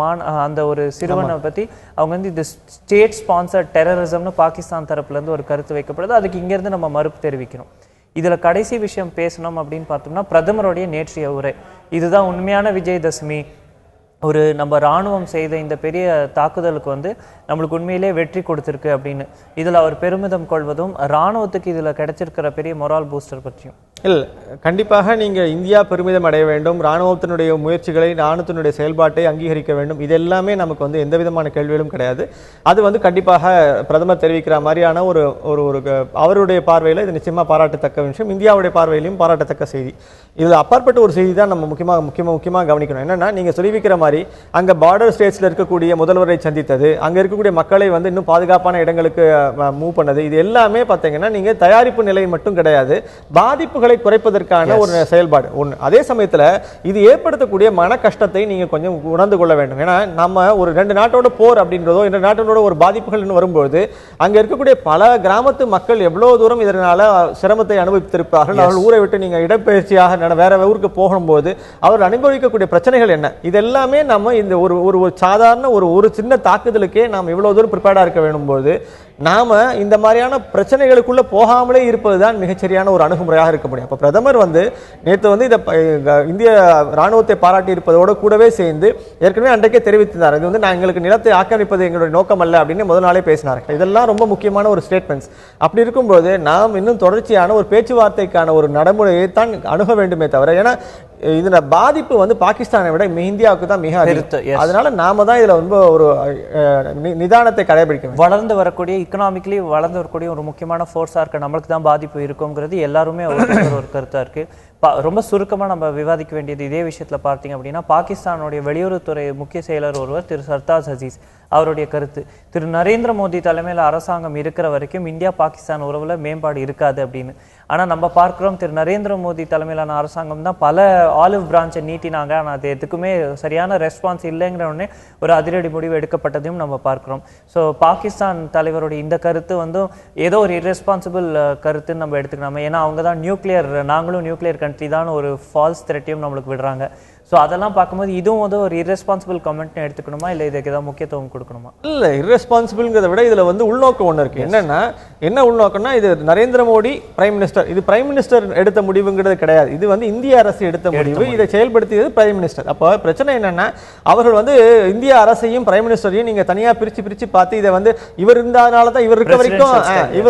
அந்த ஒரு சிறுவனை பத்தி அவங்க வந்து இது ஸ்டேட் ஸ்பான்சர்ட் டெரரிசம்னு பாகிஸ்தான் தரப்புல இருந்து ஒரு கருத்து வைக்கப்படுது. அதுக்கு இங்க இருந்து நம்ம மறுப்பு தெரிவிக்கிறோம். இதுல கடைசி விஷயம் பேசணும் அப்படின்னு பார்த்தோம்னா, பிரதமருடைய நேற்றைய உரை. இதுதான் உண்மையான விஜயதசமி. நம்ம இராணுவம் செய்த இந்த பெரிய தாக்குதலுக்கு வந்து நம்மளுக்கு உண்மையிலே வெற்றி கொடுத்திருக்கு அப்படின்னு இதில் அவர் பெருமிதம் கொள்வதும் இராணுவத்துக்கு இதில் கிடைச்சிருக்கிற பெரிய மொரால் பூஸ்டர் பற்றியும். இல்லை, கண்டிப்பாக நீங்கள் இந்தியா பெருமிதம் அடைய வேண்டும், இராணுவத்தினுடைய முயற்சிகளை, இராணுவத்தினுடைய செயல்பாட்டை அங்கீகரிக்க வேண்டும். இது எல்லாமே நமக்கு வந்து எந்த விதமான கேள்விகளும் கிடையாது. அது வந்து கண்டிப்பாக பிரதமர் தெரிவிக்கிற மாதிரியான ஒரு அவருடைய பார்வையில் இது நிச்சயமாக பாராட்டத்தக்க விஷயம், இந்தியாவுடைய பார்வையிலையும் பாராட்டத்தக்க செய்தி. இதில் அப்பாற்பட்ட ஒரு செய்தி தான் நம்ம முக்கியமாக கவனிக்கணும். என்னன்னா, நீங்கள் சொல்லிவிக்கிற மாதிரி அங்கே பார்டர் ஸ்டேட்ஸில் இருக்கக்கூடிய முதல்வரை சந்தித்தது, அங்கே இருக்கக்கூடிய மக்களை வந்து இன்னும் பாதுகாப்பான இடங்களுக்கு மூவ் பண்ணது, இது எல்லாமே பார்த்தீங்கன்னா நீங்கள் தயாரிப்பு நிலை மட்டும் கிடையாது, பாதிப்புகளை குறைப்பதற்கான ஒரு செயல்பாடு ஒன்று. அதே சமயத்தில் இது ஏற்படுத்தக்கூடிய மன கஷ்டத்தை நீங்க கொஞ்சம் உணர்ந்து கொள்ள வேண்டும். ஏன்னா நம்ம ஒரு 2 நாட்டோட போர் அப்படின்றதோ 2 நாட்டோட ஒரு பாதிப்புகள் வரும்போது அங்க இருக்கக்கூடிய பல கிராமத்து மக்கள் எவ்வளவு தூரம் இதனால சிரமத்தை அனுபவித்திருப்பார்கள். அவர்கள் ஊரை விட்டு நீங்க இடப்பெயர்ச்சியாக இல்லைன்னா வேற ஊருக்கு போகும்போது அவர் அனுபவிக்கக்கூடிய பிரச்சனைகள் என்ன, இது எல்லாமே நம்ம இந்த ஒரு சாதாரண ஒரு சின்ன தாக்குதலுக்கே நாம் இவ்வளவு தூரம் ப்ரிப்பேர்டா இருக்க வேணும் போது நாம இந்த மாதிரியான பிரச்சனைகளுக்குள்ள போகாமலே இருப்பதுதான் மிகச்சரியான ஒரு அணுகுமுறையாக இருக்க முடியும். அப்ப பிரதமர் நேற்று இதை இந்திய ராணுவத்தை பாராட்டி இருப்பதோடு கூடவே சேர்ந்து ஏற்கனவே அன்றைக்கே தெரிவித்தார், இது நான் எங்களுக்கு நிலத்தை ஆக்கிரமிப்பது எங்களுடைய நோக்கம் அல்ல அப்படின்னு முதல் நாளே பேசினார். இதெல்லாம் ரொம்ப முக்கியமான ஒரு ஸ்டேட்மெண்ட்ஸ். அப்படி இருக்கும்போது நாம் இன்னும் தொடர்ச்சியான ஒரு பேச்சுவார்த்தைக்கான ஒரு நடைமுறையை தான் அணுக வேண்டுமே தவிர, ஏன்னா இதுல பாதிப்பு பாகிஸ்தானை விட இந்தியாவுக்கு தான் மிக அதிகம். அதனால நாம தான் இதுல ஒரு நிதானத்தை கடைபிடிக்க. வளர்ந்து வரக்கூடிய எக்கனாமிக்கலி வளர்ந்து வரக்கூடிய ஒரு முக்கியமான ஃபோர்ஸா இருக்க நம்மளுக்கு தான் பாதிப்பு இருக்குங்கிறது எல்லாருமே ஒரு கருத்தா இருக்கு. ரொம்ப சுருக்கமா நம்ம விவாதிக்க வேண்டியது இதே விஷயத்துல பார்த்தீங்க அப்படின்னா, பாகிஸ்தானுடைய வெளியுறவுத்துறை முக்கிய செயலர் ஒருவர் திரு சர்தாஸ் அசீஸ் அவருடைய கருத்து, திரு நரேந்திர மோடி தலைமையில் அரசாங்கம் இருக்கிற வரைக்கும் இந்தியா பாகிஸ்தான் உறவுல மேம்பாடு இருக்காது அப்படின்னு. ஆனா நம்ம பார்க்கிறோம், திரு நரேந்திர மோடி தலைமையிலான அரசாங்கம் தான் பல ஆலிவ் பிரான்ச்சை நீட்டினாங்க. ஆனால் அது எதுக்குமே சரியான ரெஸ்பான்ஸ் இல்லைங்கிற உடனே ஒரு அதிரடி முடிவு எடுக்கப்பட்டதையும் நம்ம பார்க்கிறோம். ஸோ பாகிஸ்தான் தலைவருடைய இந்த கருத்து ஏதோ ஒரு இர்ரெஸ்பான்சிபிள் கருத்துன்னு நம்ம எடுத்துக்கணும். ஏன்னா அவங்க தான் நாங்களும் நியூக்ளியர் கண்ட்ரி தான் ஒரு ஃபால்ஸ் த்ரெட்டையும் நம்மளுக்கு விடுறாங்க. ஸோ அதெல்லாம் பார்க்கும்போது இதுவும் ஒரு இர்ரெஸ்பான்சிபிள் கமெண்ட்னு எடுத்துக்கணுமா, இல்லை இதுக்கு ஏதாவது முக்கியத்துவம் கொடுக்கணுமா? இல்லை, இர்ரெஸ்பான்சிபிள்ங்கிறத விட இதில் உள்நோக்கம் ஒன்று இருக்குது. என்ன உள்நோக்கம்னா, இது நரேந்திர மோடி பிரைம் மினிஸ்டர், இது பிரைம் மினிஸ்டர் எடுத்த முடிவுங்கிறது கிடையாது. இது இந்திய அரசு எடுத்த முடிவு, இதை செயல்படுத்தியது பிரைம் மினிஸ்டர். அப்போ பிரச்சனை என்னன்னா, அவர்கள் இந்திய அரசையும் பிரைம் மினிஸ்டரையும் நீங்க தனியாக பிரிச்சு பார்த்து இதை இவர் இருந்ததுனால தான் இவர்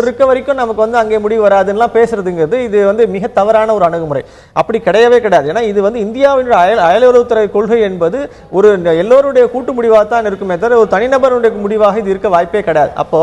இருக்க வரைக்கும் நமக்கு அங்கே முடிவு வராதுன்னா பேசுறதுங்கிறது இது மிக தவறான ஒரு அணுகுமுறை. அப்படி கிடையவே கிடையாது. ஏன்னா இது இந்தியாவினுடைய அயலுறவுத்துறை கொள்கை என்பது ஒரு எல்லோருடைய கூட்டு முடிவாக தான் இருக்குமே தவிர ஒரு தனிநபருடைய முடிவாக இது இருக்க வாய்ப்பே கிடையாது. அப்போ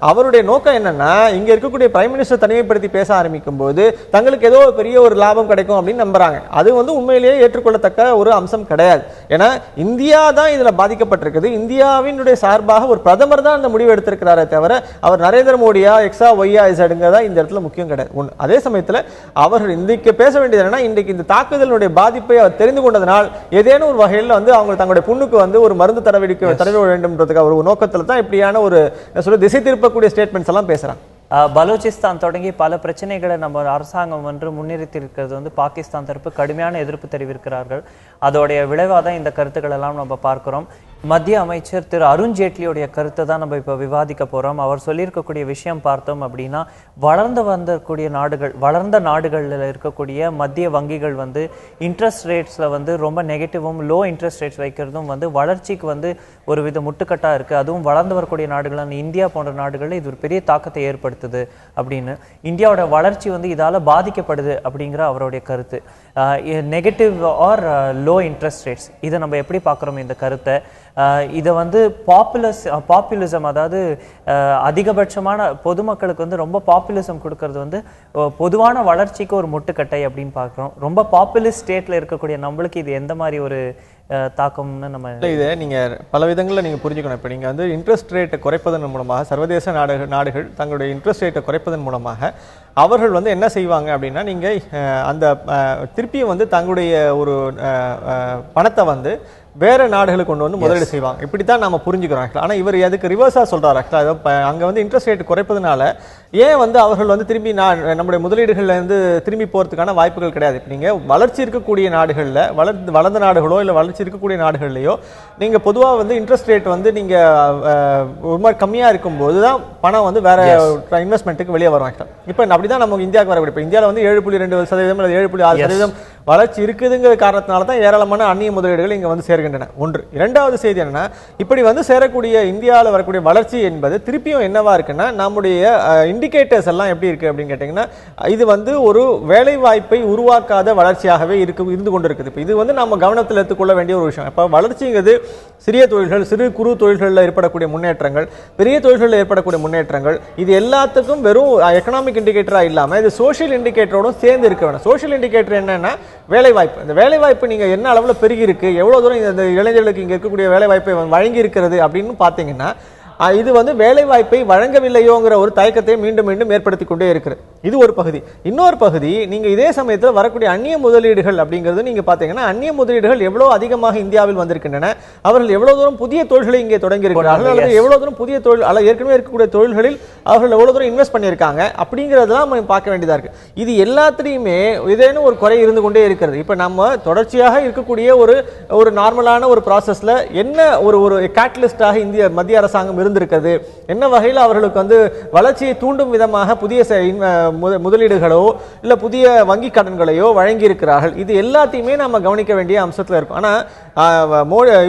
அவருடைய நோக்கம் என்னன்னா, இங்க இருக்கக்கூடிய பிரைம் மினிஸ்டர் தனிமைப்படுத்தி பேச ஆரம்பிக்கும் போது தங்களுக்கு ஏதோ பெரிய ஒரு லாபம் கிடைக்கும் அப்படின்னு நம்புறாங்க. அது உண்மையிலேயே ஏற்றுக்கொள்ளத்தக்க ஒரு அம்சம் கிடையாது. ஏன்னா இந்தியா தான் இதுல பாதிக்கப்பட்டிருக்குது. இந்தியாவினுடைய சார்பாக ஒரு பிரதமர் தான் அந்த முடிவு எடுத்திருக்கிறாரே தவிர அவர் நரேந்திர மோடியா எக்ஸா ஒய்யா இசடுங்கிறதா இந்த இடத்துல முக்கியம் கிடையாது. அதே சமயத்தில் அவர்கள் இன்றைக்கு பேச வேண்டியது என்னன்னா, இன்றைக்கு இந்த தாக்குதலுடைய பாதிப்பை அவர் தெரிந்து கொண்டதனால் ஏதேனும் ஒரு வகையில் அவங்க தங்களுடைய புண்ணுக்கு ஒரு மருந்து தடவிட வேண்டும்ன்றதுக்கு ஒரு நோக்கத்தில் தான் இப்படியான ஒரு திசை திருப்பக்கூடிய ஸ்டேட்மெண்ட்ஸ் எல்லாம் பேசுறாங்க. பலூச்சிஸ்தான் தொடங்கி பல பிரச்சனைகளை நம்ம அரசாங்கம் முன்னிறுத்திருக்கிறது பாகிஸ்தான் தரப்பு கடுமையான எதிர்ப்பு தெரிவிக்கிறார்கள். அதோடைய விளைவாக தான் இந்த கருத்துக்கள் எல்லாம் நம்ம பார்க்கிறோம். மத்திய அமைச்சர் திரு அருண்ஜேட்லியோடைய கருத்தை தான் நம்ம இப்போ விவாதிக்க போகிறோம். அவர் சொல்லியிருக்கக்கூடிய விஷயம் பார்த்தோம் அப்படின்னா, வளர்ந்த நாடுகளில் இருக்கக்கூடிய மத்திய வங்கிகள் இன்ட்ரெஸ்ட் ரேட்ஸில் ரொம்ப நெகட்டிவும் லோ இன்ட்ரெஸ்ட் ரேட்ஸ் வைக்கிறதும் வளர்ச்சிக்கு ஒரு வித முட்டுக்கட்டாக இருக்குது. அதுவும் வளர்ந்து வரக்கூடிய நாடுகளான இந்தியா போன்ற நாடுகளில் இது ஒரு பெரிய தாக்கத்தை ஏற்படுத்துது அப்படின்னு. இந்தியாவோட வளர்ச்சி இதால் பாதிக்கப்படுது அப்படிங்கிற அவருடைய கருத்து. Negative or low interest rates, இதை நம்ம எப்படி பார்க்குறோம் இந்த கருத்தை? இதை பாப்புலிசம், அதாவது அதிகபட்சமான பொதுமக்களுக்கு ரொம்ப பாப்புலிசம் கொடுக்கறது பொதுவான வளர்ச்சிக்கு ஒரு முட்டுக்கட்டை அப்படின்னு பார்க்குறோம். ரொம்ப பாப்புலிஸ்ட் ஸ்டேட்டில் இருக்கக்கூடிய நம்மளுக்கு இது எந்த மாதிரி ஒரு தாக்கம்னு நம்ம இதை நீங்கள் பல விதங்களில் நீங்கள் புரிஞ்சுக்கணும். இப்போ நீங்கள் இன்ட்ரெஸ்ட் ரேட்டை குறைப்பதன் மூலமாக, சர்வதேச நாடுகள் தங்களுடைய இன்ட்ரெஸ்ட் ரேட்டை குறைப்பதன் மூலமாக அவர்கள் என்ன செய்வாங்க அப்படின்னா, நீங்கள் அந்த திருப்பியும் தங்களுடைய ஒரு பணத்தை வேற நாடுகளுக்கு கொண்டு முதலீடு செய்வாங்க. இப்படித்தான் நாம புரிஞ்சுக்கிறோம். ஆனா இவர் அதுக்கு ரிவர்ஸா சொல்றாரு. அங்க இன்ட்ரெஸ்ட் ரேட் குறைப்பதனால ஏன் அவர்கள் திரும்பி நம்முடைய முதலீடுகள்ல திரும்பி போறதுக்கான வாய்ப்புகள் கிடையாது. நீங்க வளர்ச்சி இருக்கக்கூடிய நாடுகள்ல, வளர்ந்த நாடுகளோ இல்ல வளர்ச்சி இருக்கக்கூடிய நாடுகள்லயோ நீங்க பொதுவா இன்ட்ரெஸ்ட் ரேட் நீங்க ஒரு மாதிரி கம்மியா இருக்கும் போதுதான் பணம் வேற இன்வெஸ்ட்மெண்ட்டுக்கு வெளியே வருவாங்க. இப்ப அப்படிதான் நமக்கு இந்தியாவுக்கு வரக்கூடிய, இப்ப இந்தியாவில் 7.2% 7.6% வளர்ச்சி இருக்குதுங்கிற காரணத்தினால தான் ஏராளமான அந்நிய முதலீடுகள் இங்க சேர்கின்றன. ஒன்று. இரண்டாவது செய்தி என்னன்னா, இப்படி சேரக்கூடிய இந்தியாவில் வரக்கூடிய வளர்ச்சி என்பது திருப்பியும் என்னவா இருக்குன்னா, நம்முடைய இண்டிகேட்டர்ஸ் எல்லாம் எப்படி இருக்கு அப்படின்னு கேட்டீங்கன்னா, இது ஒரு வேலை வாய்ப்பை உருவாக்காத வளர்ச்சியாகவே இருந்து கொண்டிருக்குது. இப்போ இது நம்ம கவனத்தில் எடுத்துக்கொள்ள வேண்டிய ஒரு விஷயம். இப்போ வளர்ச்சிங்கிறது சிறிய தொழில்கள், சிறு குறு தொழில்களில் ஏற்படக்கூடிய முன்னேற்றங்கள், பெரிய தொழில்களில் ஏற்படக்கூடிய முன்னேற்றங்கள், இது எல்லாத்துக்கும் வெறும் எக்கனாமிக் இண்டிகேட்டரா இல்லாம இது சோஷியல் இண்டிகேட்டரோடும் சேர்ந்து இருக்க வேணும். சோஷியல் இண்டிகேட்டர் என்னன்னா வேலைவாய்ப்பு. இந்த வேலைவாய்ப்பு நீங்க என்ன அளவுல பெருகி இருக்கு, எவ்வளவு தூரம் இந்த இளைஞர்களுக்கு இங்க இருக்கக்கூடிய வேலைவாய்ப்பை வழங்கி இருக்கிறது அப்படின்னு பாத்தீங்கன்னா, இது வந்து வேலை வாய்ப்பை வழங்கவில்லையோங்கிற ஒரு தயக்கத்தை மீண்டும் மீண்டும் ஏற்படுத்தி கொண்டே இருக்கிறது. இது ஒரு பகுதி. இன்னொரு பகுதி, நீங்க இதே சமயத்தில் வரக்கூடிய அந்நிய முதலீடுகள் அப்படிங்கிறது நீங்க பாத்தீங்கன்னா அந்நிய முதலீடுகள் எவ்வளவு அதிகமாக இந்தியாவில் வந்திருக்கின்றன, அவர்கள் எவ்வளவு தூரம் புதிய தொழில்களை இங்கே தொடங்கி இருக்கிறார்கள், அல்லது எவ்வளவு தூரம் புதிய தொழில் அல்ல ஏற்கனவே இருக்கக்கூடிய தொழில்களில் அவர்கள் எவ்வளவு தூரம் இன்வெஸ்ட் பண்ணியிருக்காங்க அப்படிங்கிறதெல்லாம் நம்ம பார்க்க வேண்டியதா இருக்கு. இது எல்லாத்திலையுமே ஏதேனும் ஒரு குறை இருந்து கொண்டே இருக்கிறது. இப்ப நம்ம தொடர்ச்சியாக இருக்கக்கூடிய ஒரு நார்மலான ஒரு ப்ராசஸ்ல என்ன ஒரு கேட்டலிஸ்டாக இந்திய மத்திய அரசாங்கம் இருந்திருக்கிறது, என்ன வகையில் அவர்களுக்கு வந்து வளர்ச்சியை தூண்டும் விதமாக புதிய முதலீடுகளோ இல்ல புதிய வங்கி கடன்களையோ வழங்கி இருக்கிறார்கள். இது எல்லாத்தையுமே நம்ம கவனிக்க வேண்டிய அம்சத்துல இருக்கும். ஆனா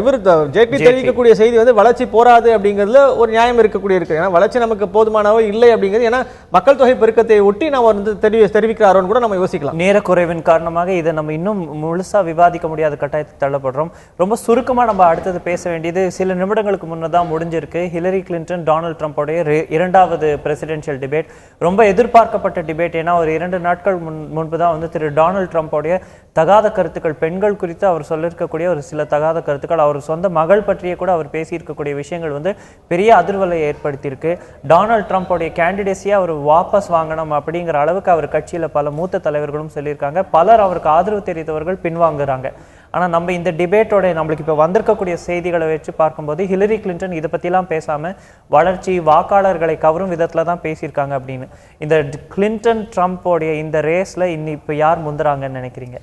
இவர் ஜேபி தெரிவிக்கக்கூடிய செய்தி வந்து வளர்ச்சி போராது அப்படிங்கிறதுல ஒரு நியாயம் இருக்கக்கூடிய இருக்கு. ஏன்னா வளர்ச்சி நமக்கு போதுமானவோ இல்லை அப்படிங்கிறது, ஏன்னா மக்கள் தொகை பெருக்கத்தை ஒட்டி நம்ம வந்து தெரிவிக்கிறாரோன்னு கூட நம்ம யோசிக்கலாம். நேர குறைவின் காரணமாக இதை நம்ம இன்னும் முழுசா விவாதிக்க முடியாத கட்டாயத்தை தள்ளப்படுறோம். ரொம்ப சுருக்கமா நம்ம அடுத்தது பேச வேண்டியது, சில நிமிடங்களுக்கு முன்னதான் முடிஞ்சிருக்கு ஹிலரி கிளின்டன் டொனால்ட் ட்ரம்ப்போடைய இரண்டாவது பிரசிடென்ஷியல் டிபேட். ரொம்ப எதிர்பார்க்கப்பட்ட டிபேட். ஏன்னா ஒரு 2 நாட்கள் முன்பு தான் வந்து திரு டொனால்ட் ட்ரம்ப்போடைய தகாத கருத்துக்கள், பெண்கள் குறித்து அவர் சொல்லியிருக்கக்கூடிய ஒரு சில தகாத கருத்துக்கள், அவர் சொந்த மகள் பற்றிய கூட அவர் பேசியிருக்கக்கூடிய விஷயங்கள் வந்து பெரிய அதிர்வலையை ஏற்படுத்தியிருக்கு. டொனால்ட் ட்ரம்ப்போடைய கேண்டிடேசியை அவர் வாபஸ் வாங்கணும் அப்படிங்கிற அளவுக்கு அவர் கட்சியில பல மூத்த தலைவர்களும் சொல்லியிருக்காங்க. பலர் அவருக்கு ஆதரவு தெரிவித்தவர்கள் பின்வாங்குறாங்க. ஆனா நம்ம இந்த டிபேட்டோட நம்மளுக்கு இப்ப வந்திருக்கக்கூடிய செய்திகளை வச்சு பார்க்கும்போது ஹிலரி கிளின்டன் இதை பத்திலாம் பேசாம வளர்ச்சி, வாக்காளர்களை கவரும் விதத்துல தான் பேசியிருக்காங்க அப்படின்னு. இந்த கிளின்டன் ட்ரம்ப்போடைய இந்த ரேஸ்ல இப்ப யார் முந்துறாங்கன்னு நினைக்கிறீங்க?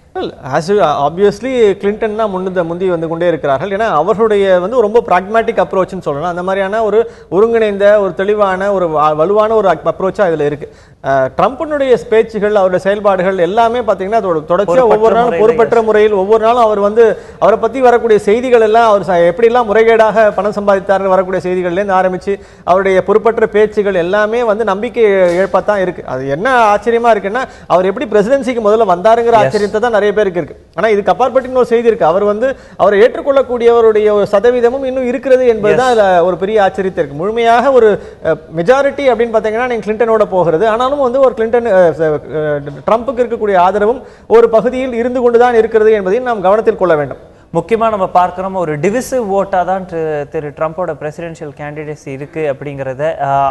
ஆப்வியஸ்லி கிளின்டன் தான் முந்தி வந்து கொண்டே இருக்கிறார்கள். ஏன்னா அவர்களுடைய வந்து ரொம்ப பிராக்மேட்டிக் அப்ரோச்னு சொல்லலாம். அந்த மாதிரியான ஒரு ஒருங்கிணைந்த ஒரு தெளிவான ஒரு வலுவான ஒரு அப்ரோச்சா இதுல இருக்கு. ட்ரம்ப்பினுடைய பேச்சுகள், அவருடைய செயல்பாடுகள் எல்லாமே பாத்தீங்கன்னா தொடர்ச்சியா ஒவ்வொரு நாளும் பொறுப்பற்ற முறையில் ஒவ்வொரு நாளும் அவர் வந்து அவரை பத்தி வரக்கூடிய செய்திகள் எல்லாம் அவர் எப்படி எல்லாம் முறைகேடாக பணம் சம்பாதித்தார் வரக்கூடிய செய்திகள்லேருந்து ஆரம்பிச்சு அவருடைய பொறுப்பற்ற பேச்சுகள் எல்லாமே வந்து நம்பிக்கை இழப்பத்தான் இருக்கு. அது என்ன ஆச்சரியமா இருக்குன்னா, அவர் எப்படி பிரசிடென்சிக்கு முதல்ல வந்தாருங்கிற ஆச்சரியத்தை தான் நிறைய பேருக்கு இருக்கு. ஆனா இதுக்கு அப்பாற்பட்டு இன்னொரு செய்தி இருக்கு. அவர் வந்து அவரை ஏற்றுக்கொள்ளக்கூடியவருடைய ஒரு சதவீதமும் இன்னும் இருக்கிறது என்பதுதான் அதுல ஒரு பெரிய ஆச்சரியத்தை இருக்கு. முழுமையாக ஒரு மெஜாரிட்டி அப்படின்னு பாத்தீங்கன்னா நீங்க கிளின்டனோட போகிறது. ஆனாலும் வந்து ஒரு ட்ரம்புக்கு இருக்கக்கூடிய ஆதரவும் ஒரு பகுதியில் இருந்து கொண்டுதான் இருக்கிறது என்பதையும் நாம் கவனத்தில் கொள்ள வேண்டும். முக்கியமா நம்ம பார்க்கிறோம், ஒரு டிவிசிவ் ஓட்டா தான் திரு ட்ரம்ப்போட பிரசிடென்ஷியல் கேண்டிடேட்ஸ் இருக்கு அப்படிங்கிறத.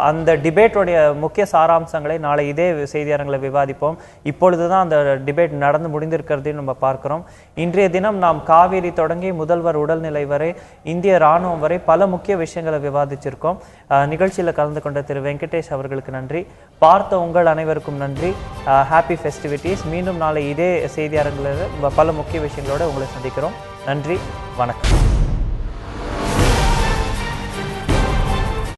அந்த டிபேட்டோடைய முக்கிய சாராம்சங்களை நாளை இதே செய்தியாளர்களை விவாதிப்போம். இப்பொழுதுதான் அந்த டிபேட் நடந்து முடிந்திருக்கிறதையும் நம்ம பார்க்கிறோம். இன்றைய தினம் நாம் காவேரி தொடங்கி முதல்வர் உடல்நிலை வரை, இந்திய ராணுவம் வரை பல முக்கிய விஷயங்களை விவாதிச்சிருக்கோம். நிகழ்ச்சியில் கலந்து கொண்ட திரு வெங்கடேஷ் அவர்களுக்கு நன்றி. பார்த்த உங்கள் அனைவருக்கும் நன்றி. Happy festivities. மீண்டும் நாளை இதே செய்தியாளர்களில் பல முக்கிய விஷயங்களோட உங்களை சந்திக்கிறோம். நன்றி, வணக்கம்.